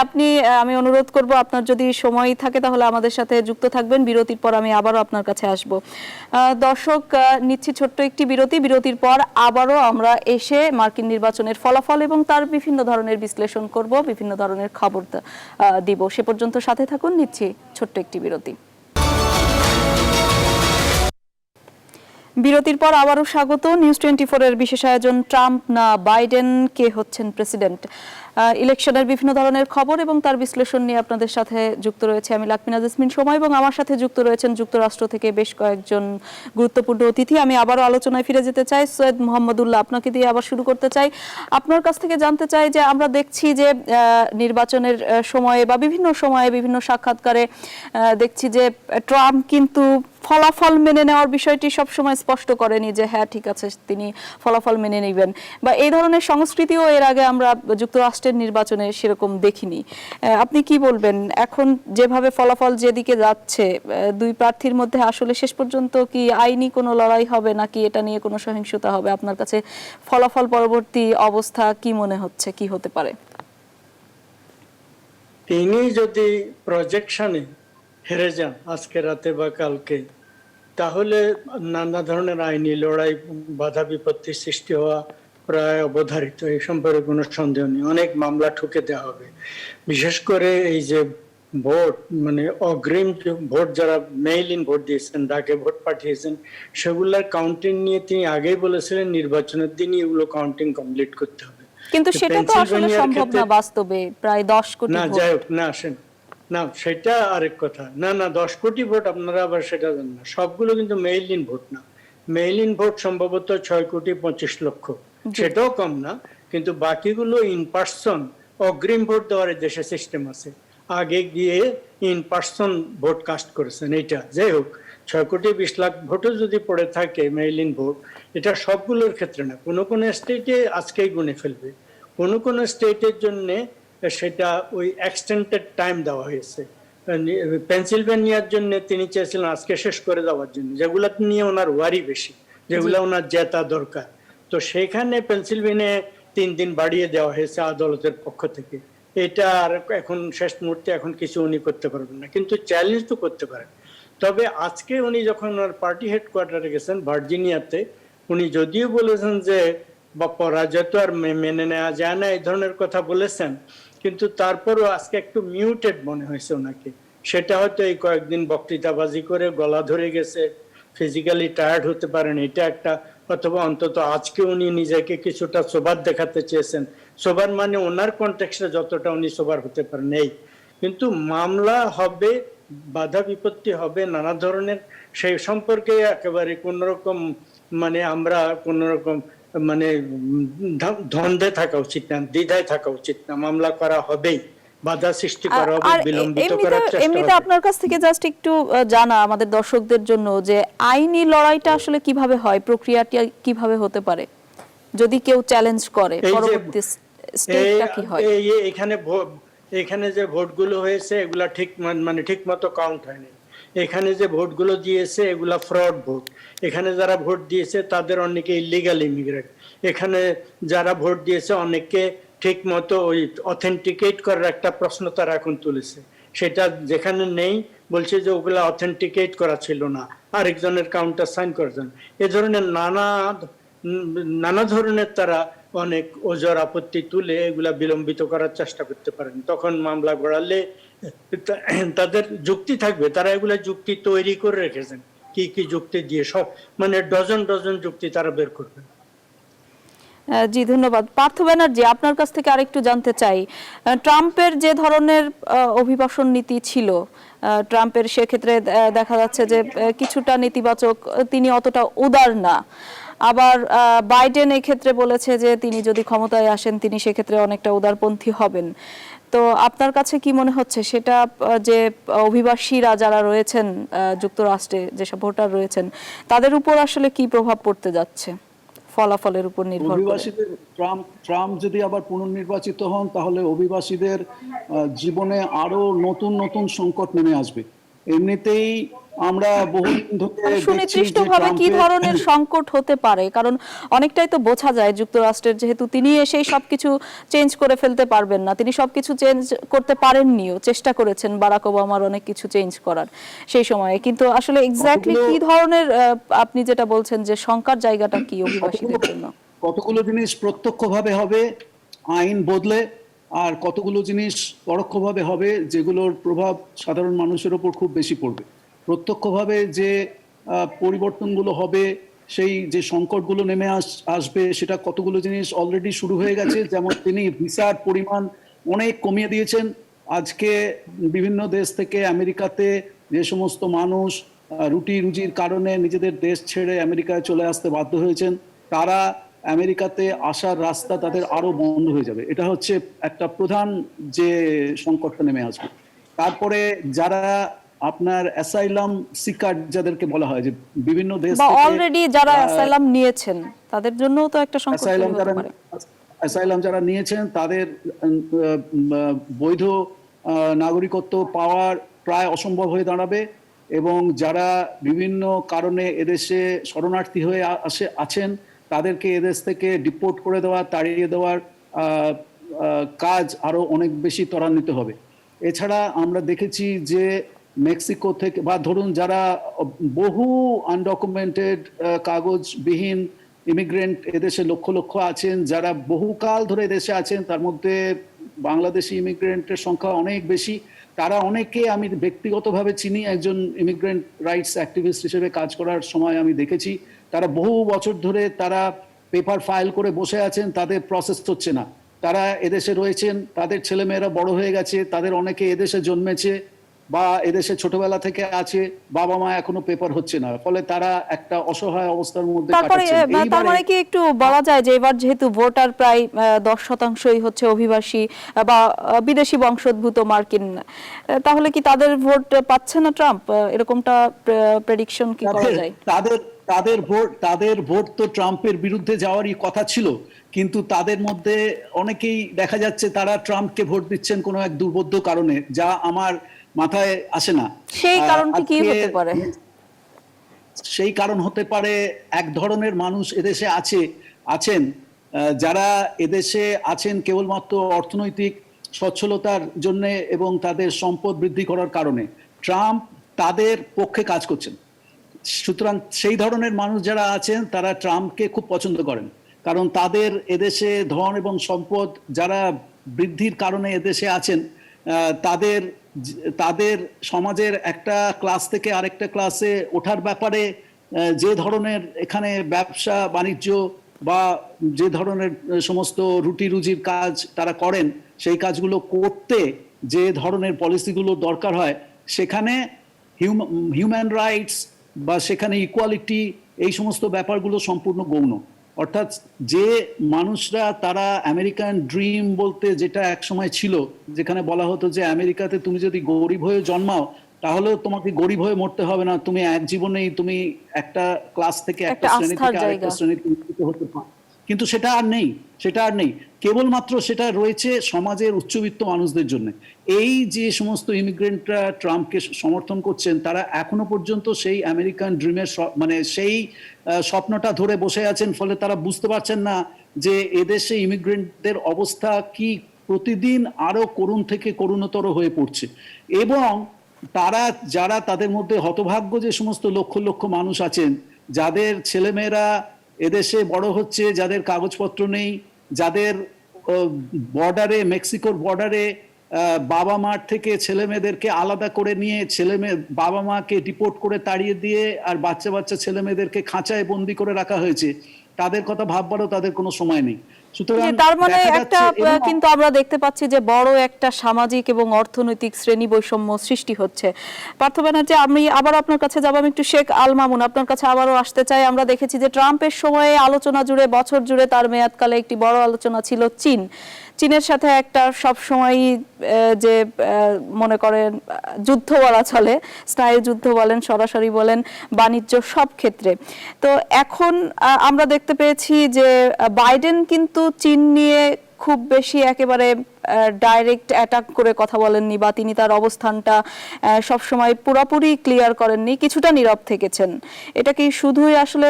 আমি অনুরোধ করব আপনার যদি সময় থাকে তাহলে আমাদের সাথে যুক্ত থাকবেন। বিরতির পর আমি আবারও আপনার কাছে আসব। দর্শক, নিচ্ছি ছোট্ট একটি বিরতির পর আবারও আমরা এসে মার্কিন নির্বাচনের ফলাফল এবং তার বিভিন্ন ধরনের বিশ্লেষণ করব, বিভিন্ন ধরনের খবর দিব। সে পর্যন্ত সাথে থাকুন, নিচ্ছি ছোট্ট একটি বিরতি। বিরতির পর আবারও স্বাগত। নিউজ 24 এর বিশেষ আয়োজন ট্রাম্প না বাইডেন, কে হচ্ছেন প্রেসিডেন্ট। ইলেকশনের বিভিন্ন ধরনের খবর এবং তার বিশ্লেষণ নিয়ে আপনাদের সাথে যুক্ত রয়েছে আমি লাকমিনা জেসমিন সময়, এবং আমার সাথে যুক্ত রয়েছেন যুক্তরাষ্ট্র থেকে বেশ কয়েকজন গুরুত্বপূর্ণ অতিথি। আমি আবারও আলোচনায় ফিরে যেতে চাই। সৈয়দ মোহাম্মদুল্লাহ, আপনাকে দিয়ে আবার শুরু করতে চাই। আপনার কাছ থেকে জানতে চাই যে আমরা দেখছি যে নির্বাচনের সময়ে বা বিভিন্ন সময়ে বিভিন্ন সাক্ষাৎকারে দেখছি যে ট্রাম্প কিন্তু ফলাফল মেনে নেওয়ার বিষয়টি সবসময় স্পষ্ট করেনি যে হ্যাঁ ঠিক আছে তিনি ফলাফল মেনে নেবেন, বা এই ধরনের সংস্কৃতিও এর আগে আমরা যুক্তরাষ্ট্রের নির্বাচনে সেরকম দেখিনি। আপনি কি বলবেন, এখন যেভাবে ফলাফল যেদিকে যাচ্ছে দুই প্রার্থীর মধ্যে আসলে শেষ পর্যন্ত কি আইনি কোনো লড়াই হবে নাকি এটা নিয়ে কোনো সহিংসতা হবে? আপনার কাছে ফলাফল পরবর্তী অবস্থা কি মনে হচ্ছে, কি হতে পারে? তিনি যদি প্রজেকশনে হেরে যান আজকে রাতে বা কালকে, তাহলে নানা ধরনের আইনি লড়াই, বাধা বিপত্তি সৃষ্টি হওয়া প্রায় অবধারিত। এই সম্পর্কে কোনো সন্দেহ নেই। অনেক মামলা ঠুকে দেওয়া হবে। বিশেষ করে এই যে ভোট, মানে অগ্রিম ভোট, যারা মেইল ইন ভোট দিয়েছেন, ডাকে ভোট পাঠিয়েছেন, সেগুলার কাউন্টিং নিয়ে তিনি আগেই বলেছিলেন নির্বাচনের দিনই এগুলো কাউন্টিং কমপ্লিট করতে হবে। কিন্তু সেটা তো আসলে সম্ভব না বাস্তবে। প্রায় 10 কোটি না, যাই হোক, না আসেন না, সেটা আরেক কথা। না 10 কোটি ভোট আপনারা আবার সেটা জানেন না। সবগুলো কিন্তু মেইল ইন ভোট না। মেইল ইন ভোট সম্ভবত 6,25,00,000, সেটাও কম না। কিন্তু বাকিগুলো ইন পার্সন অগ্রিম ভোট দেওয়ার দেশে সিস্টেম আছে। আগে গিয়ে ইন পার্সন ভোট কাস্ট করেছেন। এইটা যাই হোক, 6,20,00,000 ভোটও যদি পড়ে থাকে মেইল ইন ভোট, এটা সবগুলোর ক্ষেত্রে না। কোনো স্টেটে আজকেই গুনে ফেলবে, কোনো স্টেটের জন্য সেটা ওই এক্সটেন্ডেড টাইম দেওয়া হয়েছে। পেনসিলভেনিয়ার জন্য তিনি চেয়েছিলেন আজকে শেষ করে দেওয়ার জন্য, যেগুলো নিয়ে ওনার ওয়ারি বেশি, যেগুলো ওনার জেতা দরকার। তো সেখানে পেনসিলভেনিয়া 3 দিন বাড়িয়ে দেওয়া হয়েছে আদালতের পক্ষ থেকে। এটা আর এখন শেষ মুহূর্তে এখন কিছু উনি করতে পারবেন না, কিন্তু চ্যালেঞ্জ তো করতে পারেন। তবে আজকে উনি যখন ওনার পার্টি হেডকোয়ার্টারে গেছেন ভার্জিনিয়াতে, উনি যদিও বলেছেন যে বা পরাজয় তো আর মেনে নেওয়া যায় না, এই ধরনের কথা বলেছেন, কিন্তু তারপরও আজকে একটু মিউটেড মনে হয়েছে ওনাকে। সেটা হয়তো এই কয়েকদিন বক্তৃতাবাজি করে গলা ধরে গেছে, ফিজিক্যালি টায়ার্ড হতে পারেন, এটা একটা, অথবা অন্তত আজকে উনি নিজেকে কিছুটা সোবার দেখাতে চেয়েছেন। সোবার মানে ওনার কনটেক্সটে যতটা উনি সোবার হতে পারেন এই, কিন্তু মামলা হবে, বাধা বিপত্তি হবে নানা ধরনের, সেই সম্পর্কে একেবারে কোনোরকম মানে আমরা কোনোরকম মানে দ্বন্দ্বে থাকা উচিত না, দ্বিধায় থাকা উচিত না। মামলা করা হবেই, বাধা সৃষ্টি করা হবে, বিলম্বিত করার চেষ্টা হবে। এমনিতে আপনার কাছ থেকে জাস্ট একটু জানা আমাদের দর্শকদের জন্য যে আইনি লড়াইটা আসলে কিভাবে হয়, প্রক্রিয়াটা কিভাবে হতে পারে যদি কেউ চ্যালেঞ্জ করে, পরবর্তী স্টেপটা কি হয়? এখানে যে ভোটগুলো হয়েছে এগুলা ঠিক মতো কাউন্ট হয়নি। এখানে যে ভোটগুলো দিয়েছে এগুলা ফ্রড ভোট। এখানে যারা ভোট দিয়েছে তাদের অনেকে ইলিগাল ইমিগ্রেন্ট। এখানে যারা ভোট দিয়েছে অনেককে ঠিক মতো ওই অথেন্টিকেট করার একটা প্রশ্ন তারা এখন তুলেছে, সেটা যেখানে নেই, বলছে যে ওগুলা অথেন্টিকেট করা ছিল না, আরেকজনের কাউন্টার সাইন করেছেন। এ ধরনের নানা ধরনের তারা অনেক ওজর আপত্তি তুলে এগুলা বিলম্বিত করার চেষ্টা করতে পারেন। তখন মামলা গড়ালে তাদের যুক্তি থাকবে, তারা এগুলা যুক্তি তৈরি করে রেখেছেন, কি কি যুক্তি দিয়ে, সব মানে ডজন যুক্তি তারা বের করবেন। জি ধন্যবাদ। পার্থ ব্যানার্জি, আপনার কাছ থেকে আরেকটু জানতে চাই, ট্রাম্পের যে ধরনের অভিবাসন নীতি ছিল, ট্রাম্পের সেক্ষেত্রে দেখা যাচ্ছে যে কিছুটা নেতিবাচক, তিনি অতটা উদার না। আবার বাইডেন এই ক্ষেত্রে বলেছে যে তিনি যদি ক্ষমতায় আসেন তিনি সেক্ষেত্রে অনেকটা উদারপন্থী হবেন। তো আপনার কাছে কি মনে হচ্ছে সেটা যে অভিবাসীরা যারা রয়েছেন যুক্তরাষ্ট্রে, যেসব ভোটার রয়েছেন, তাদের উপর আসলে কি প্রভাব পড়তে যাচ্ছে ফলাফলের উপর নির্ভর করে? অভিবাসীদের ট্রাম্প যদি আবার পুনর্নির্বাচিত হন তাহলে অভিবাসীদের জীবনে আরো নতুন নতুন সংকট নেমে আসবে। এমনিতেই আমরা বহুদিন ধরে দেখছি যে সুনির্দিষ্টভাবে কি ধরনের সংকট হতে পারে? কারণ অনেকটাই তো বোঝা যায় যুক্তরাষ্ট্রের যেহেতু তিনি এসেই সবকিছু চেঞ্জ করে ফেলতে পারবেন না, তিনি সবকিছু চেঞ্জ করতে পারেননিও, চেষ্টা করেছেন বারাক ওবামার অনেক কিছু চেঞ্জ করার সেই সময়ে, কিন্তু আসলে এক্স্যাক্টলি কি ধরনের আপনি যেটা বলছেন যে শঙ্কার জায়গাটা কি অভিবাসীদের জন্য? কতগুলো জিনিস প্রত্যক্ষভাবে হবে আইন বদলে, আর কতগুলো জিনিস পরোক্ষভাবে হবে যেগুলোর প্রভাব সাধারণ মানুষের ওপর খুব বেশি পড়বে। প্রত্যক্ষভাবে যে পরিবর্তনগুলো হবে, সেই যে সংকটগুলো নেমে আসবে, সেটা কতগুলো জিনিস অলরেডি শুরু হয়ে গেছে। যেমন তিনি ভিসার পরিমাণ অনেক কমিয়ে দিয়েছেন। আজকে বিভিন্ন দেশ থেকে আমেরিকাতে যে সমস্ত মানুষ রুটি রুজির কারণে নিজেদের দেশ ছেড়ে আমেরিকায় চলে আসতে বাধ্য হয়েছেন, তারা আমেরিকাতে আসার রাস্তা তাদের আরো বন্ধ হয়ে যাবে। এটা হচ্ছে একটা প্রধান যে সংকটটা নেমে আসবে। তারপরে যারা আপনার অ্যাসাইলাম সিকার যাদেরকে বলা হয়, যে বিভিন্ন দেশ বা থেকে অলরেডি যারা অ্যাসাইলাম নিয়েছেন তাদের জন্যও তো একটা সংকট তৈরি হতে পারে। অ্যাসাইলাম যারা নিয়েছেন তাদের বৈধ নাগরিকত্ব পাওয়ার প্রায় অসম্ভব হয়ে দাঁড়াবে, এবং যারা বিভিন্ন কারণে এদেশে শরণার্থী হয়ে আছেন তাদেরকে এদেশ থেকে ডিপোর্ট করে দেওয়া, তাড়িয়ে দেওয়ার কাজ আরো অনেক বেশি ত্বরান্বিত হবে। এছাড়া আমরা দেখেছি যে মেক্সিকো থেকে, বা ধরুন যারা বহু আনডকুমেন্টেড কাগজবিহীন ইমিগ্রেন্ট এদেশে লক্ষ লক্ষ আছেন, যারা বহুকাল ধরে দেশে আছেন, তার মধ্যে বাংলাদেশি ইমিগ্রেন্টের সংখ্যা অনেক বেশি। তারা অনেকে আমি ব্যক্তিগতভাবে চিনি, একজন ইমিগ্রেন্ট রাইটস অ্যাক্টিভিস্ট হিসেবে কাজ করার সময় আমি দেখেছি তারা বহু বছর ধরে তারা পেপার ফাইল করে বসে আছেন, তাদের প্রসেস হচ্ছে না। তারা এদেশে রয়েছেন, তাদের ছেলেমেয়েরা বড় হয়ে গেছে, তাদের অনেকে এদেশে জন্মেছে বা এদেশে ছোটবেলা থেকে আছে, বাবা মা এখনো পেপার হচ্ছে না, ফলে তারা একটা অসহায় অবস্থার মধ্যে তারপরে তার মানে কি একটু বলা যায় যে এবার যেহেতু ভোটার প্রায় 10% হচ্ছে অভিবাসী বা বিদেশি বংশোদ্ভূত মার্কিন, তাহলে কি তাদের ভোট পাচ্ছে না ট্রাম্প? এরকমটা প্রেডিকশন কি করা যায়? তাদের ভোট তো ট্রাম্পের বিরুদ্ধে যাওয়ারই কথা ছিল, কিন্তু তাদের মধ্যে অনেকেই দেখা যাচ্ছে তারা ট্রাম্পকে ভোট দিচ্ছেন কোনো এক দুর্বোধ্য কারণে, যা আমার মাথায় আসে না। সেই কারণটি কি হতে পারে? সেই কারণ হতে পারে এক ধরনের মানুষ এদেশে আছেন যারা এদেশে আছেন কেবলমাত্র অর্থনৈতিক সচ্ছলতার জন্য এবং তাদের সম্পদ বৃদ্ধি করার কারণে। ট্রাম্প তাদের পক্ষে কাজ করছেন, সুতরাং সেই ধরনের মানুষ যারা আছেন তারা ট্রাম্পকে খুব পছন্দ করেন, কারণ তাদের এদেশে ধন এবং সম্পদ যারা বৃদ্ধির কারণে এদেশে আছেন, তাদের সমাজের একটা ক্লাস থেকে আরেকটা ক্লাসে ওঠার ব্যাপারে যে ধরনের এখানে ব্যবসা বাণিজ্য বা যে ধরনের সমস্ত রুটি রুজির কাজ তারা করেন, সেই কাজগুলো করতে যে ধরনের পলিসিগুলো দরকার হয়, সেখানে হিউম্যান রাইটস বা সেখানে ইকুয়ালিটি, এই সমস্ত ব্যাপারগুলো সম্পূর্ণ গৌণ। অর্থাৎ যে মানুষরা তারা আমেরিকান ড্রিম বলতে যেটা একসময় ছিল, যেখানে বলা হতো যে আমেরিকাতে তুমি যদি গরিব হয়ে জন্মাও তাহলেও তোমাকে গরিব হয়ে মরতে হবে না, তুমি এক জীবনেই তুমি একটা ক্লাস থেকে একটা শ্রেণী থেকে আরেকটা শ্রেণীতে উন্নীত হতে পারো, কিন্তু সেটা আর নেই। কেবলমাত্র সেটা রয়েছে সমাজের উচ্চবিত্ত মানুষদের জন্য। এই যে সমস্ত ইমিগ্রেন্টরা ট্রাম্পকে সমর্থন করছেন, তারা এখনো পর্যন্ত সেই আমেরিকান ড্রিমের মানে সেই স্বপ্নটা ধরে বসে আছেন, ফলে তারা বুঝতে পারছেন না যে এদেশে ইমিগ্রেন্টদের অবস্থা কি প্রতিদিন আরো করুণ থেকে করুণতর হয়ে পড়ছে। এবং যারা তাদের মধ্যে হতভাগ্য যে সমস্ত লক্ষ লক্ষ মানুষ আছেন, যাদের ছেলেমেয়েরা এদেশে বড় হচ্ছে, যাদের কাগজপত্র নেই, যাদের বর্ডারে, মেক্সিকোর বর্ডারে বাবা মার থেকে ছেলে মেয়েদেরকে আলাদা করে নিয়ে বাবা মাকে ডিপোর্ট করে তাড়িয়ে দিয়ে আর বাচ্চা ছেলে মেয়েদেরকে খাঁচায় বন্দি করে রাখা হয়েছে, তাদের কথা ভাববারও তাদের কোনো সময় নেই। সুতরাং যে তার মানে দেখা একটা যাচ্ছে এবং কিন্তু আমরা দেখতে পাচ্ছি যে বড় একটা সামাজিক এবং অর্থনৈতিক শ্রেণী বৈষম্য সৃষ্টি হচ্ছে। পার্থ ব্যানার্জি, আমি আবার আপনার কাছে যাব, আমি একটু শেখ আল মামুন আপনার কাছে আবারও আসতে চাই। আমরা দেখেছি যে ট্রাম্পের সময়ে আলোচনা জুড়ে, বছর জুড়ে তার মেয়াদকালে একটি বড় আলোচনা ছিল চীন। চীনের সাথে একটা সবসময় যে মনে করেন যুদ্ধ বলা চলে, স্নায়ু যুদ্ধ বলেন, সরাসরি বলেন, বাণিজ্য সব ক্ষেত্রে। তো এখন আমরা দেখতে পেয়েছি যে বাইডেন কিন্তু চীন নিয়ে খুব বেশি একেবারে ডাইরেক্ট অ্যাটাক করে কথা বলেননি, বা তিনি তার অবস্থানটা সবসময় পুরোপুরি ক্লিয়ার করেননি, কিছুটা নীরব থেকেছেন। এটা কি শুধুই আসলে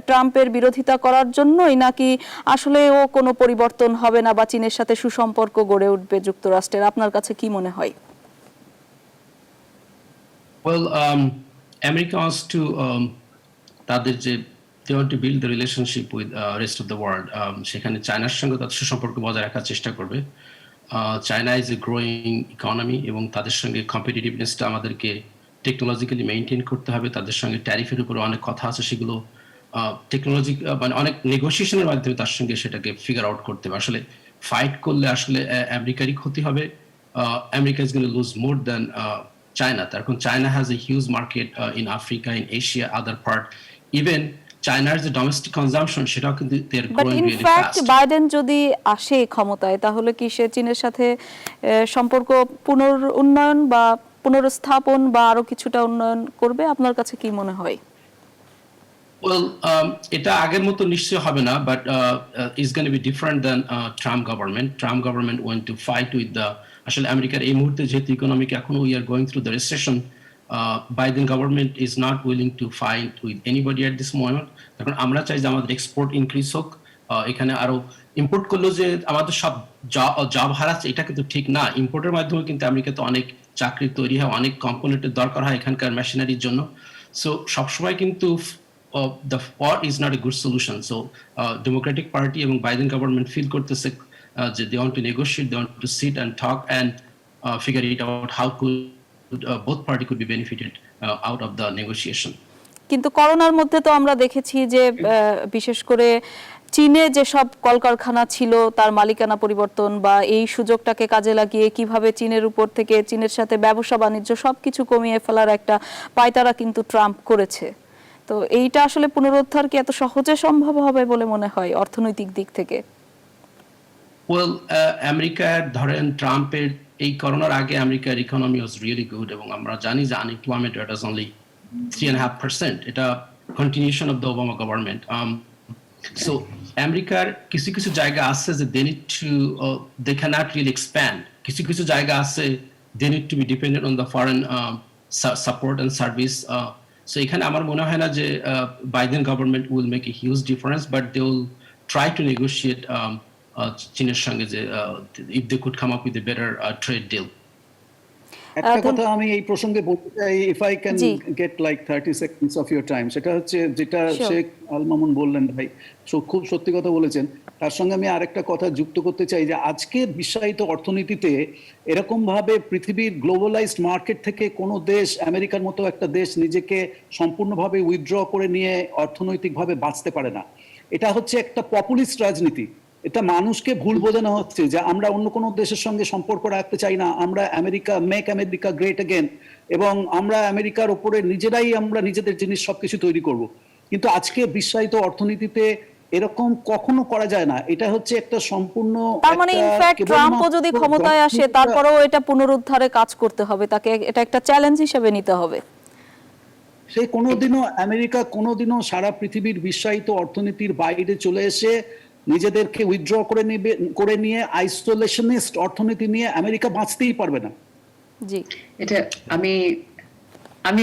ট্রাম্পের বিরোধিতা করার জন্যই, নাকি আসলে ও কোনো পরিবর্তন হবে না বা চীনের সাথে সুসম্পর্ক গড়ে উঠবে যুক্তরাষ্ট্রের? আপনার কাছে কি মনে হয়? Well, America wants to তাদের যে they want to build the relationship with rest of the world. সেখানে চায়নার সঙ্গে তাদের সুসম্পর্ক বজায় রাখার চেষ্টা করবে। China is a growing economy এবং তাদের সঙ্গে কম্পিটিটিভনেসটা আমাদেরকে টেকনোলজিক্যালি মেনটেন করতে হবে। তাদের সঙ্গে ট্যারিফের উপরে অনেক কথা আছে, সেগুলো টেকনোলজি মানে অনেক নেগোসিয়েশনের মাধ্যমে তার সঙ্গে সেটাকে ফিগার আউট করতে হবে। আসলে ফাইট করলে আসলে আমেরিকারই ক্ষতি হবে। America is gonna lose more than China. Therefore, China has a huge market in Africa, in Asia, other part. Even China's domestic consumption, সেটাও কিন্তু they're but growing in really fact fast. Biden যদি আসে ক্ষমতায়, তাহলে কি সে চীনের সাথে সম্পর্ক পুনরুন্নয়ন বা পুনরস্থাপন বা আরো কিছুটা উন্নয়ন করবে? আপনার কাছে কি মনে হয়? Well, এটা আগের মতো নিশ্চয় হবে না, but it's going to be different than Trump government. Trump government went to fight with the আসলে আমেরিকার এই মুহূর্তে যেহেতু ইকোনমিক এখন we are going through the recession, Biden government is not willing to fight with anybody at this moment. এখন আমরা চাই যে আমাদের এক্সপোর্ট ইনক্রিজ হোক, এখানে আরো ইম্পোর্ট করলেও যে আমাদের সব জব হারাচ্ছে এটা কিন্তু ঠিক না। ইম্পোর্টের মাধ্যমে কিন্তু আমেরিকাতে অনেক চাকরি তৈরি হয়, অনেক কম্পোনেন্টের দরকার হয় এখানকার মেশিনারির জন্য। সো সবসময় কিন্তু the war is not a good solution. So Democratic Party এবং Biden government feel করতেছে যে they want to negotiate, they want to sit and talk and figure it out how could both party could be benefited out of the negotiation. কিন্তু করোনার মধ্যে তো আমরা দেখেছি যে বিশেষ করে চীনে যে সব কলকারখানা ছিল তার মালিকানা পরিবর্তন বা এই সুযোগটাকে কাজে লাগিয়ে কিভাবে চীনের উপর থেকে, চীনের সাথে ব্যবসা বাণিজ্য সবকিছু কমিয়ে ফেলার একটা পায়তারা কিন্তু ট্রাম্প করেছে। তো এইটা আসলে পুনরুদ্ধার কি এত সহজে সম্ভব হবে বলে মনে হয় অর্থনৈতিক দিক থেকে? ওয়েল, আমেরিকার ধরেন ট্রাম্পের এই করোনার আগে আমেরিকার ইকোনমি ওয়াজ রিয়েলি গুড এবং আমরা জানি যে আনএমপ্লয়মেন্ট রেট ইজ অনলি 3.5%. এটা continuation of the Obama government. So আমেরিকার কিছু কিছু জায়গা আছে যে they need to they can't really expand, কিছু কিছু জায়গা আছে they need to be dependent on the foreign support and service. So এখানে আমার মনে হয় না যে Biden government will make a huge difference, but they will try to negotiate চীনের সঙ্গে যে if they could come up with a better trade deal. একটা কথা আমি এই প্রসঙ্গে বলতে চাই, if I can get like 30 seconds of your time, সেটা হচ্ছে যেটা শেখ আল মামুন বললেন ভাই, খুব সত্যি কথা বলেছেন। তার সঙ্গে আমি আরেকটা কথা যুক্ত করতে চাই যে আজকের বিশ্বায়িত অর্থনীতিতে এরকম ভাবে পৃথিবীর গ্লোবালাইজড মার্কেট থেকে কোনো দেশ, আমেরিকার মতো একটা দেশ, নিজেকে সম্পূর্ণভাবে উইথড্র করে নিয়ে অর্থনৈতিকভাবে বাঁচতে পারে না। এটা হচ্ছে একটা পপুলিস্ট রাজনীতি। এটা মানুষকে ভুল বোঝানো হচ্ছে যে আমরা অন্য কোনো দেশের সঙ্গে সম্পর্ক রাখতে চাই না, আমরা America, make America great again, এবং আমরা আমেরিকার ওপরে নিজেরাই আমরা নিজেদের জিনিস সবকিছু তৈরি করব। কিন্তু আজকে বিশ্বায়িত অর্থনীতিতে এরকম কখনো করা যায় না। এটা হচ্ছে একটা সম্পূর্ণ, তার মানে ইনফ্যাক্ট ট্রাম্পও যদি ক্ষমতায় আসে তারপরেও এটা পুনরুদ্ধারে কাজ করতে হবে, তাকে এটা একটা চ্যালেঞ্জ হিসেবে নিতে হবে। সে কোনোদিনও আমেরিকা কোনোদিনও সারা পৃথিবীর বিশ্বায়িত অর্থনীতির বাইরে চলে এসে নিজেদেরকে উইথড্র করে নিয়ে আইসোলেশনিস্ট অর্থনীতি নিয়ে আমেরিকা বাঁচতেই পারবে না। জি, এটা আমি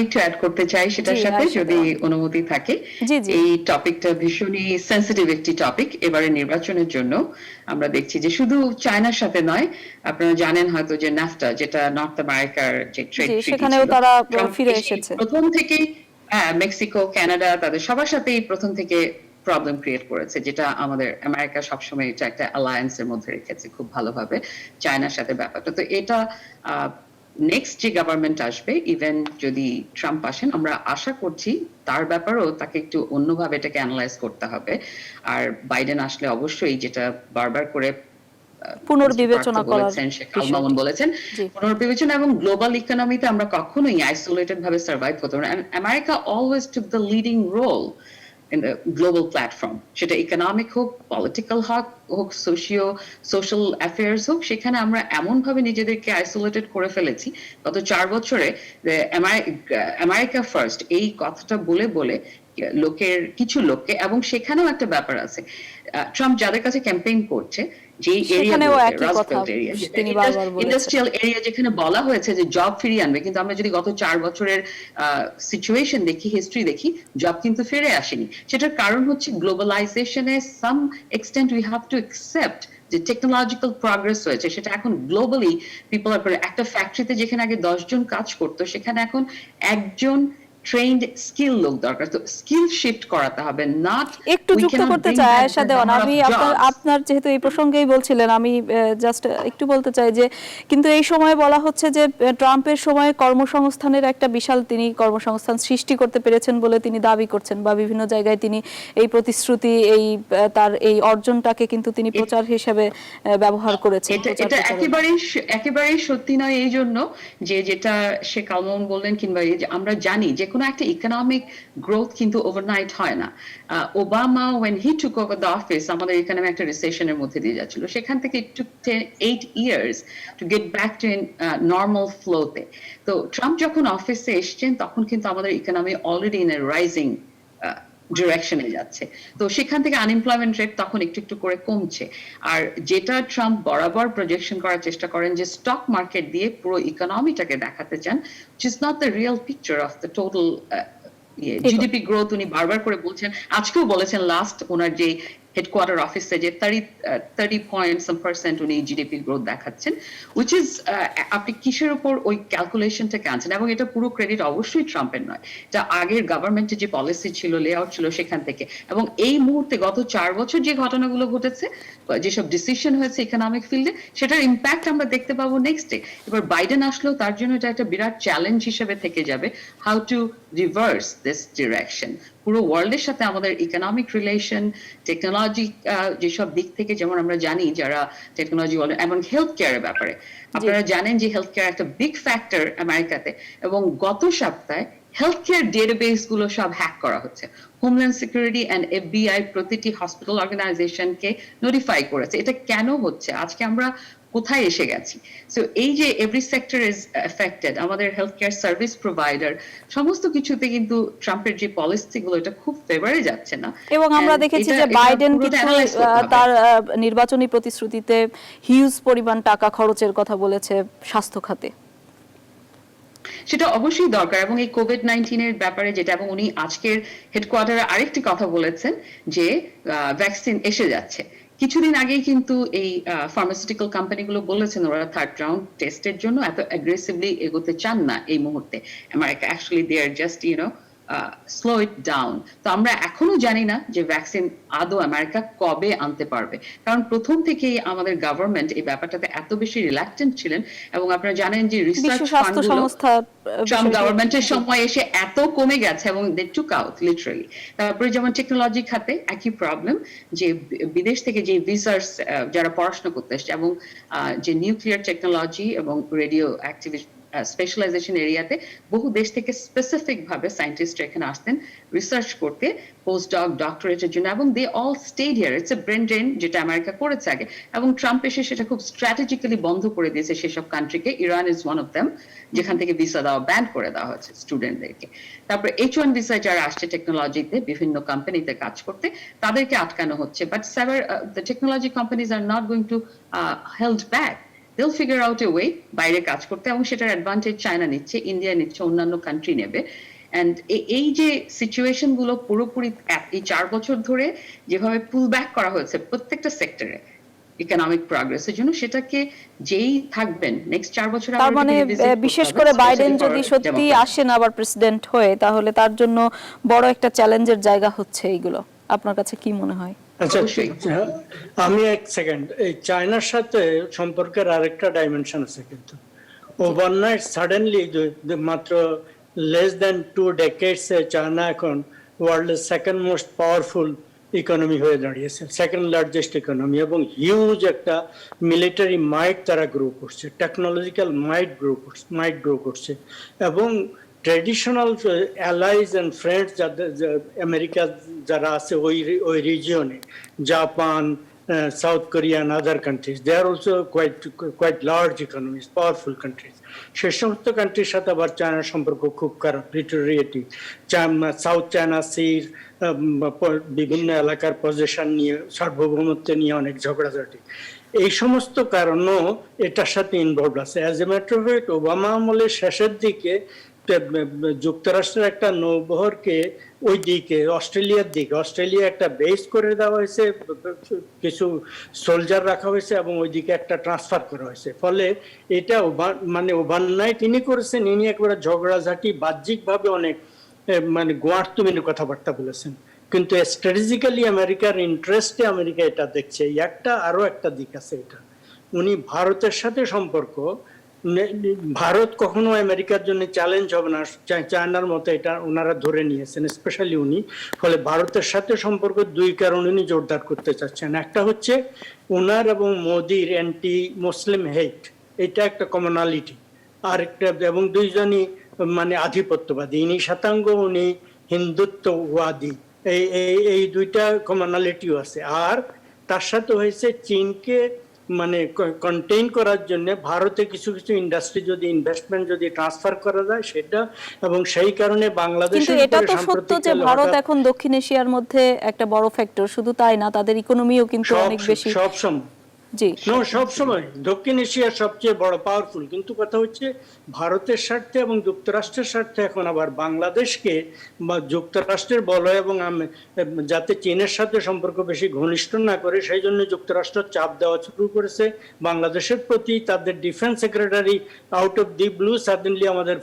একটু অ্যাড করতে চাই সেটার সাথে, যদি অনুমতি থাকে। এই টপিকটা ভীষণই সেনসিটিভ একটি টপিক। এবারে নির্বাচনের জন্য আমরা দেখছি যে শুধু চায়নার সাথে নয়, আপনারা জানেন হয়তো যে নাফটা, যেটা নর্থ আমেরিকার যে ট্রেড ট্রিটি, সেখানেও তারা ফিরে এসেছে প্রথম থেকে। মেক্সিকো, কানাডা, তাদের সবার সাথেই প্রথম থেকে প্রবলেম ক্রিয়েট করেছে, যেটা আমাদের আমেরিকা সবসময় এটা একটা অ্যালায়েন্সের মধ্যে রেখেছে খুব ভালোভাবে চায়নার সাথে ব্যাপারটা। তো এটা নেক্সট যে গভর্নমেন্ট আসবে, ইভেন যদি ট্রাম্প আসেন, আমরা আশা করছি তার ব্যাপারেও তাকে একটু অন্যভাবে এটাকে অ্যানালাইজ করতে হবে। আর বাইডেন আসলে অবশ্যই, যেটা বারবার করে পুনর্বিবেচনা করার শেখ আল মামুন বলেছেন, পুনর্বিবেচনা এবং গ্লোবাল ইকোনমিতে আমরা কখনোই আইসোলেটেড ভাবে সার্ভাইভ করতে পারবো না। America always took the leading role in the global platform, সেটা ইকোনমিক হোক, পলিটিক্যাল হোক, সোশ্যাল অ্যাফেয়ার্স হোক, সেখানে আমরা এমন ভাবে নিজেদেরকে আইসোলেটেড করে ফেলেছি গত 4 বছরে। আমেরিকা ফার্স্ট এই কথাটা বলে বলে কিছু লোককে, এবং সেখানেও একটা ব্যাপার আছে, ট্রাম্প যাদের কাছে ক্যাম্পেইন করছে, যে ইন্ডাস্ট্রিয়াল এরিয়া, যেখানে বলা হয়েছে যে জব ফিরিয়ে আনবে, কিন্তু আমরা যদি গত 4 বছরের সিচুয়েশন দেখি, হিস্ট্রি দেখি, জব কিন্তু ফিরে আসেনি। সেটার কারণ হচ্ছে গ্লোবালাইজেশনে some extent we have to accept যে টেকনোলজিক্যাল প্রগ্রেস হয়েছে, সেটা এখন গ্লোবালি পিপল আর, একটা ফ্যাক্টরিতে যেখানে আগে 10 জন কাজ করতো, সেখানে এখন একজন ট্রেন্ড স্কিল লোক দরকার। তো স্কিল শিফট করাতে হবে, নট একটু যুক্ত করতে চাই আয়েশা দেওয়ান, আমি আপনার যেহেতু এই প্রসঙ্গেই বলছিলেন, আমি জাস্ট একটু বলতে চাই যে কিন্তু এই সময় বলা হচ্ছে যে ট্রাম্পের সময় কর্মসংস্থানের একটা বিশাল, তিনি কর্মসংস্থান সৃষ্টি করতে পেরেছেন বলে তিনি দাবি করছেন, বা বিভিন্ন জায়গায় তিনি এই প্রতিশ্রুতি, তার এই অর্জনটাকে কিন্তু তিনি প্রচার হিসেবে ব্যবহার করেছেন। এটা একেবারেই সত্যি নয়, এই জন্য যেটা শেখ আল মামুন বললেন, কিংবা আমরা জানি যে কোনো একটা ইকোনমিক গ্রোথ কিন্তু ওভারনাইট হয় না। Obama when he took over the office, আমাদের ইকোনমি একটা রিসেশনের মধ্যে দিয়ে যাচ্ছিল, সেখান থেকে it took 8 years to get back to normal flow-তে। তো ট্রাম্প যখন অফিসে এসেছেন, তখন কিন্তু আমাদের economy already in a rising ডিরেকশনে যাচ্ছে। তো সেখান থেকে আনএমপ্লয়মেন্ট রেট তখন একটু একটু করে কমছে। আর যেটা ট্রাম্প বরাবর প্রজেকশন করার চেষ্টা করেন, যে স্টক মার্কেট দিয়ে পুরো ইকোনমিটাকে দেখাতে চান, which is not the real picture of the total GDP growth. উনি বারবার করে বলছেন, আজকেও বলেছেন, লাস্ট ওনার যে হেডকোয়ার্টার অফিসে, যে 30% উনি জিডিপি গ্রোথ দেখাচ্ছেন, which is আপনি কিসের উপর ওই ক্যালকুলেশনটাকে আনছেন? এবং এটা পুরো ক্রেডিট অবশ্যই ট্রাম্পের নয়, যা আগের গভর্নমেন্টের যে পলিসি ছিল, লেআউট ছিল, সেখান থেকে। এবং এই মুহূর্তে গত 4 বছর যে ঘটনাগুলো ঘটেছে, যেসব ডিসিশন হয়েছে ইকোনমিক ফিল্ডে, সেটার ইম্প্যাক্ট আমরা দেখতে পাবো নেক্সট ডে। এবার বাইডেন আসলেও তার জন্য এটা একটা বিরাট চ্যালেঞ্জ হিসেবে থেকে যাবে, how to reverse this direction. পুরো ওয়ার্ল্ডের সাথে আমাদের ইকোনমিক রিলেশন, টেকনোলজি যেসব দিক থেকে, যেমন আমরা জানি যারা টেকনোলজি বলেন, এবং হেলথ কেয়ারের ব্যাপারে আপনারা জানেন যে হেলথ কেয়ার একটা বিগ ফ্যাক্টর আমেরিকাতে। এবং গত সপ্তাহে হেলথ কেয়ার ডেটাবেস গুলো সব হ্যাক করা হচ্ছে। হোমল্যান্ড সিকিউরিটি অ্যান্ড FBI প্রতিটি হসপিটাল অর্গানাইজেশনকে নোটিফাই করেছে। এটা কেন হচ্ছে? আজকে আমরা কোথায় এসে গেছি? সো এই যে এভরি সেক্টর ইজ এফেক্টেড, আমাদের হেলথ কেয়ার সার্ভিস প্রোভাইডার, সমস্ত কিছুতে কিন্তু ট্রাম্পের যে পলিসি গুলো, এটা খুব ফেভারে যাচ্ছে না। এবং আমরা দেখেছি যে বাইডেন কিন্তু তার নির্বাচনী প্রতিশ্রুতিতে হিউজ পরিমাণ টাকা খরচের কথা বলেছে স্বাস্থ্য খাতে। সেটা অবশ্যই দরকার। এবং এই কোভিড-19 এর ব্যাপারে যেটা, এবং উনি আজকের হেডকোয়ার্টারে আরেকটি কথা বলেছেন যে ভ্যাকসিন এসে যাচ্ছে। কিছুদিন আগেই কিন্তু এই ফার্মাসিউটিক্যাল কোম্পানিগুলো বলেছেন ওরা 3rd রাউন্ড টেস্টের জন্য এত অ্যাগ্রেসিভলি এগোতে চান না এই মুহূর্তে। America actually they are just slow it down. তো আমরা এখনো জানি না যে ভ্যাকসিন আদৌ আমেরিকা কবে আনতে পারবে, কারণ প্রথম থেকেই আমাদের গভর্নমেন্ট এই ব্যাপারটাতে এত বেশি রিল্যাক্টেন্ট ছিলেন। এবং আপনারা জানেন যে রিসার্চ ফান্ডগুলো ট্রাম্প গভর্নমেন্টের সময় এসে এত কমে গেছে, এবং দে টুক আউট লিটারালি। তারপরে যেমন টেকনোলজি খাতে একই প্রবলেম, যে বিদেশ থেকে যে রিসার্চ যারা পড়াশোনা করতে এসছে, এবং যে নিউক্লিয়ার টেকনোলজি এবং রেডিও অ্যাক্টিভিটি স্পেশালাইজেশন এরিয়াতে বহু দেশ থেকে স্পেসিফিক ভাবে সায়েন্টিস্ট এখানে আসতেন রিসার্চ করতে, পোস্ট ডক্টরেটের জন্য, এবং they all stayed here. It's a brain drain, যেটা আমেরিকা করেছে আগে, এবং ট্রাম্প এসে সেটা খুব স্ট্র্যাটেজিক্যালি বন্ধ করে দিয়েছে সেসব কান্ট্রিকে। Iran is one of them, যেখান থেকে ভিসা দেওয়া ব্যান করে দেওয়া হচ্ছে স্টুডেন্টদেরকে। তারপরে H1 ভিসা যারা আসছে টেকনোলজিতে বিভিন্ন কোম্পানিতে কাজ করতে, তাদেরকে আটকানো হচ্ছে। But the technology companies are not going to held back. They'll figure out a way বাইরে কাজ করতে, এবং সেটার অ্যাডভান্টেজ চায়না নিচ্ছে, ইন্ডিয়া নিচ্ছে, অন্যান্য কান্ট্রি নেবে। এন্ড এই যে সিচুয়েশন গুলো পুরোপুরি এই 4 বছর ধরে যেভাবে পুল ব্যাক করা হয়েছে প্রত্যেকটা সেক্টরে ইকোনমিক প্রগ্রেসের জন্য, সেটাকে যেই থাকবেন নেক্সট 4 বছর, তার মানে বিশেষ করে বাইডেন যদি সত্যি আসেন আবার প্রেসিডেন্ট হয়ে, তাহলে তার জন্য বড় একটা চ্যালেঞ্জের জায়গা হচ্ছে এইগুলো। আপনার কাছে কি মনে হয়? আচ্ছা, আমি এক সেকেন্ড, এই চায়নার সাথে সম্পর্কের আরেকটা ডাইমেনশন আছে কিন্তু। ওভারনাইট সাডেনলি মাত্র লেস দেন 2 ডেকেডস চায়না এখন ওয়ার্ল্ডের সেকেন্ড মোস্ট পাওয়ারফুল ইকোনমি হয়ে দাঁড়িয়েছে, সেকেন্ড লার্জেস্ট ইকোনমি, এবং হিউজ একটা মিলিটারি মাইট তারা গ্রো করছে, টেকনোলজিক্যাল মাইট গ্রো করছে, এবং ট্রেডিশনাল অ্যালাইজ অ্যান্ড ফ্রেন্ডস যাদের আমেরিকা যারা আছে ওই রিজিয়নে, Japan, South Korea and other countries, they are also quite large economies, powerful countries. সে সমস্ত কান্ট্রির সাথে আবার চায়নার সম্পর্ক খুব খারাপ, ডিটোরিয়েটিং। সাউথ চায়না সির বিভিন্ন এলাকার পজিশন নিয়ে, সার্বভৌমত্ব নিয়ে অনেক ঝগড়াঝাটি, এই সমস্ত কারণও এটার সাথে ইনভলভ আছে। As a matter of fact Obama আমলের শেষের দিকে যুক্তরাষ্ট্রের একটা নৌবহরকে ওই দিকে অস্ট্রেলিয়া একটা বেস করে দেওয়া হয়েছে, কিছু সোলজার রাখা হয়েছে, এবং ওইদিকে একটা ট্রান্সফার করা হয়েছে। ফলে এটা মানে ওভারনাইট ইনি করেছেন, ইনি একবারে ঝগড়াঝাটি বাহ্যিকভাবে অনেক মানে গোয়ার্তুমির কথাবার্তা বলেছেন, কিন্তু স্ট্র্যাটেজিক্যালি আমেরিকার ইন্টারেস্টে আমেরিকা এটা দেখছে। আরো একটা দিক আছে, এটা উনি ভারতের সাথে সম্পর্ক, ভারত কখনো আমেরিকার জন্য চ্যালেঞ্জ হবে না চায়নার মতো, এটা ওনারা ধরে নিয়েছেন, স্পেশালি উনি। ফলে ভারতের সাথে সম্পর্ক দুই কারণে উনি জোরদার করতে চাচ্ছেন। একটা হচ্ছে ওনার এবং মোদির অ্যান্টি মুসলিম হেট, এটা একটা কমনালিটি, আর একটা, এবং দুইজনই মানে আধিপত্যবাদী, ইনি শ্বেতাঙ্গ, উনি হিন্দুত্ববাদী, এই দুইটা কমনালিটিও আছে। আর তার সাথে হয়েছে চীনকে মানে কন্টেইন করার জন্য ভারতে কিছু ইন্ডাস্ট্রি যদি ইনভেস্টমেন্ট যদি ট্রান্সফার করা যায় সেটা, এবং সেই কারণে বাংলাদেশের কিন্তু এটা তো সত্য যে ভারত এখন দক্ষিণ এশিয়ার মধ্যে একটা বড় ফ্যাক্টর, শুধু তাই না, তাদের ইকোনমিও কিন্তু অনেক বেশি। সবসময় জি, সবসময় দক্ষিণ এশিয়ার সবচেয়ে বড় পাওয়ারফুল, কিন্তু কথা হচ্ছে ভারতের স্বার্থে এবং যুক্তরাষ্ট্রের স্বার্থে এখন আবার বাংলাদেশকে বা যুক্তরাষ্ট্রের বলয় এবং যাতে চীনের সাথে সম্পর্ক বেশি ঘনিষ্ঠ না করে, সেই জন্য যুক্তরাষ্ট্র চাপ দেওয়া শুরু করেছে বাংলাদেশের প্রতি। তাদের defence secretary out of the blue suddenly আমাদের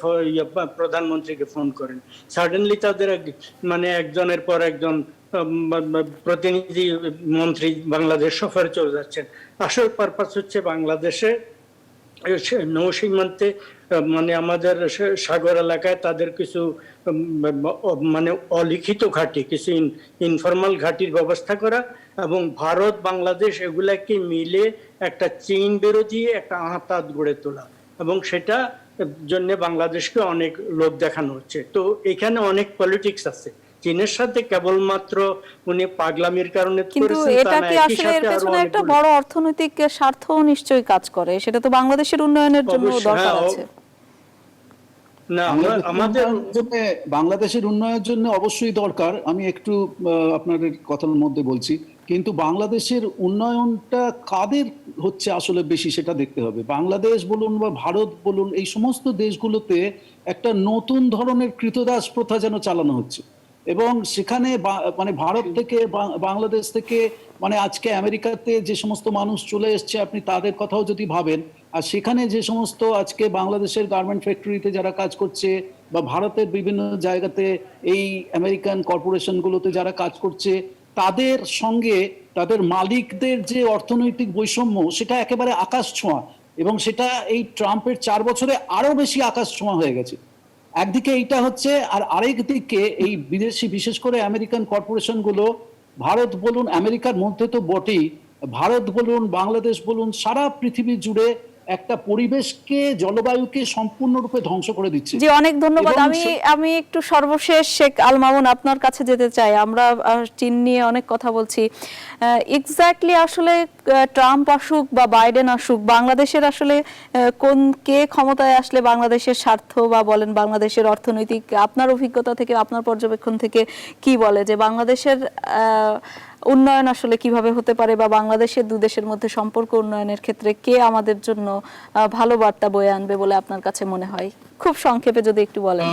প্রধানমন্ত্রীকে ফোন করেন, সাডেনলি তাদের মানে একজনের পর একজন প্রতিনিধি মন্ত্রী বাংলাদেশ সফরে চলে যাচ্ছেন। আসল পারপাস হচ্ছে বাংলাদেশে নৌ সীমান্তে মানে আমাদের সাগর এলাকায় তাদের কিছু মানে অলিখিত ঘাঁটি, কিছু ইনফরমাল ঘাঁটির ব্যবস্থা করা, এবং ভারত বাংলাদেশ এগুলাকে মিলে একটা চীন বিরোধী একটা আঁতাত গড়ে তোলা, এবং সেটা জন্য বাংলাদেশকে অনেক লোক দেখানো হচ্ছে। তো এখানে অনেক পলিটিক্স আছে, চীনের সাথে কেবলমাত্র উনি পাগলামির কারণে কিন্তু এটা কি আসলে এর পেছনে একটা বড় অর্থনৈতিক স্বার্থ নিশ্চয়ই কাজ করে, সেটা তো বাংলাদেশের উন্নয়নের জন্য দরকার আছে। না, আমাদের বাংলাদেশের উন্নয়নের জন্য অবশ্যই দরকার, আমি একটু আপনাদের কথার মধ্যে বলছি, কিন্তু বাংলাদেশের উন্নয়নটা কাদের হচ্ছে আসলে বেশি সেটা দেখতে হবে। বাংলাদেশ বলুন বা ভারত বলুন, এই সমস্ত দেশগুলোতে একটা নতুন ধরনের কৃতদাস প্রথা যেন চালানো হচ্ছে, এবং সেখানে মানে ভারত থেকে বাংলাদেশ থেকে মানে আজকে আমেরিকাতে যে সমস্ত মানুষ চলে এসছে, আপনি তাদের কথাও যদি ভাবেন, আর সেখানে যে সমস্ত আজকে বাংলাদেশের গার্মেন্ট ফ্যাক্টরিতে যারা কাজ করছে বা ভারতের বিভিন্ন জায়গাতে এই আমেরিকান কর্পোরেশনগুলোতে যারা কাজ করছে, তাদের সঙ্গে তাদের মালিকদের যে অর্থনৈতিক বৈষম্য, সেটা একেবারে আকাশ ছোঁয়া, এবং সেটা এই ট্রাম্পের 4 বছরে আরো বেশি আকাশ ছোঁয়া হয়ে গেছে। একদিকে এইটা হচ্ছে, আর আরেক দিকে এই বিদেশি বিশেষ করে আমেরিকান কর্পোরেশনগুলো, ভারত বলুন, আমেরিকার মধ্যে তো বটেই, ভারত বলুন, বাংলাদেশ বলুন, সারা পৃথিবী জুড়ে একটা পরিবেশকে, জলবায়ুকে সম্পূর্ণরূপে ধ্বংস করে দিচ্ছে। জি, অনেক ধন্যবাদ। আমি একটু সর্বশেষ শেখ আল মামুন আপনার কাছে যেতে চাই। আমরা চীন নিয়ে অনেক কথা বলছি, এক্স্যাক্টলি আসলে ট্রাম্প আসুক বা বাইডেন আসুক, বাংলাদেশের আসলে কে ক্ষমতায় আসলে বাংলাদেশের স্বার্থ বা বলেন বাংলাদেশের অর্থনৈতিক, আপনার অভিজ্ঞতা থেকে, আপনার পর্যবেক্ষণ থেকে কি বলে যে বাংলাদেশের উন্নয়ন আসলে কিভাবে হতে পারে, বা বাংলাদেশের দু দেশের মধ্যে সম্পর্ক উন্নয়নের ক্ষেত্রে কে আমাদের জন্য ভালো বার্তা বয়ে আনবে বলে আপনার কাছে মনে হয়? খুব সংক্ষেপে যদি একটু বলেন।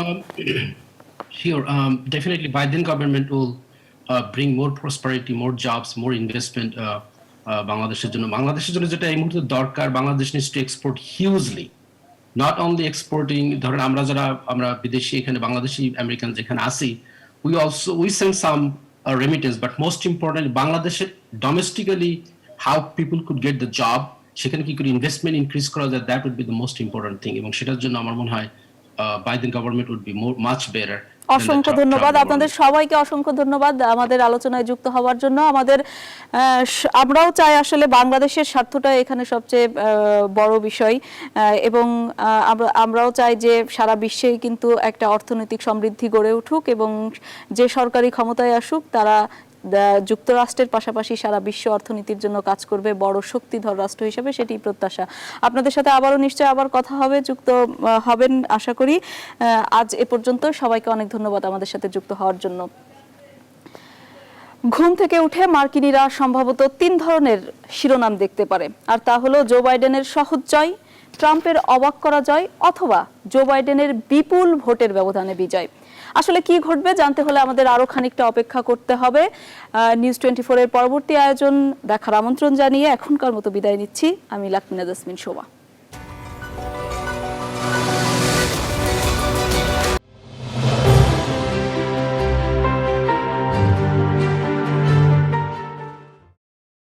Sure. Definitely, Biden government will bring more prosperity, more jobs, more investment. বাংলাদেশের জন্য যেটা এই মুহূর্তে দরকার, Bangladesh needs to export hugely. Not only exporting, ধরেন আমরা বিদেশি এখানে বাংলাদেশি আমেরিকান যেখানে আসি, we send some remittance, but most importantly, Bangladesh domestically how people could get the job, সেখানে কি করে ইনভেস্টমেন্ট ইনক্রিজ করা যায়, that would be the most important thing. এবং সেটার জন্য আমার মনে হয় Biden government would be much better. অসংখ্য ধন্যবাদ আপনাদের সবাইকে, অসংখ্য ধন্যবাদ আমাদের আলোচনায় যুক্ত হওয়ার জন্য। আমরাও চাই আসলে বাংলাদেশের স্বার্থটা এখানে সবচেয়ে বড় বিষয়, এবং আমরাও চাই যে সারা বিশ্বেই কিন্তু একটা অর্থনৈতিক সমৃদ্ধি গড়ে উঠুক এবং যে সরকারি ক্ষমতায় আসুক তারা যুক্তরাষ্ট্রের পাশাপাশি সারা বিশ্ব অর্থনীতির জন্য কাজ করবে বড় শক্তিধর রাষ্ট্র হিসেবে, সেটি প্রত্যাশা। আপনাদের সাথে আবারও নিশ্চয়ই আবার কথা হবে, যুক্ত হবেন আশা করি। আজ এ পর্যন্ত, সবাইকে অনেক ধন্যবাদ আমাদের সাথে যুক্ত হওয়ার জন্য। ঘুম থেকে উঠে মার্কিনীরা সম্ভবত 3 ধরনের শিরোনাম দেখতে পারে, আর তা হলো জো বাইডেনের সহজ জয়, ট্রাম্পের অবাক করা জয়, অথবা জো বাইডেনের বিপুল ভোটের ব্যবধানে বিজয়। আসলে কি ঘটবে জানতে হলে আমাদের আরো খানিকটা অপেক্ষা করতে হবে। নিউজ 24 এর পরবর্তী আয়োজন দেখার আমন্ত্রণ জানিয়ে এখনকার মতো বিদায় নিচ্ছি। আমি লাকমিনা জাসমিন শোভা।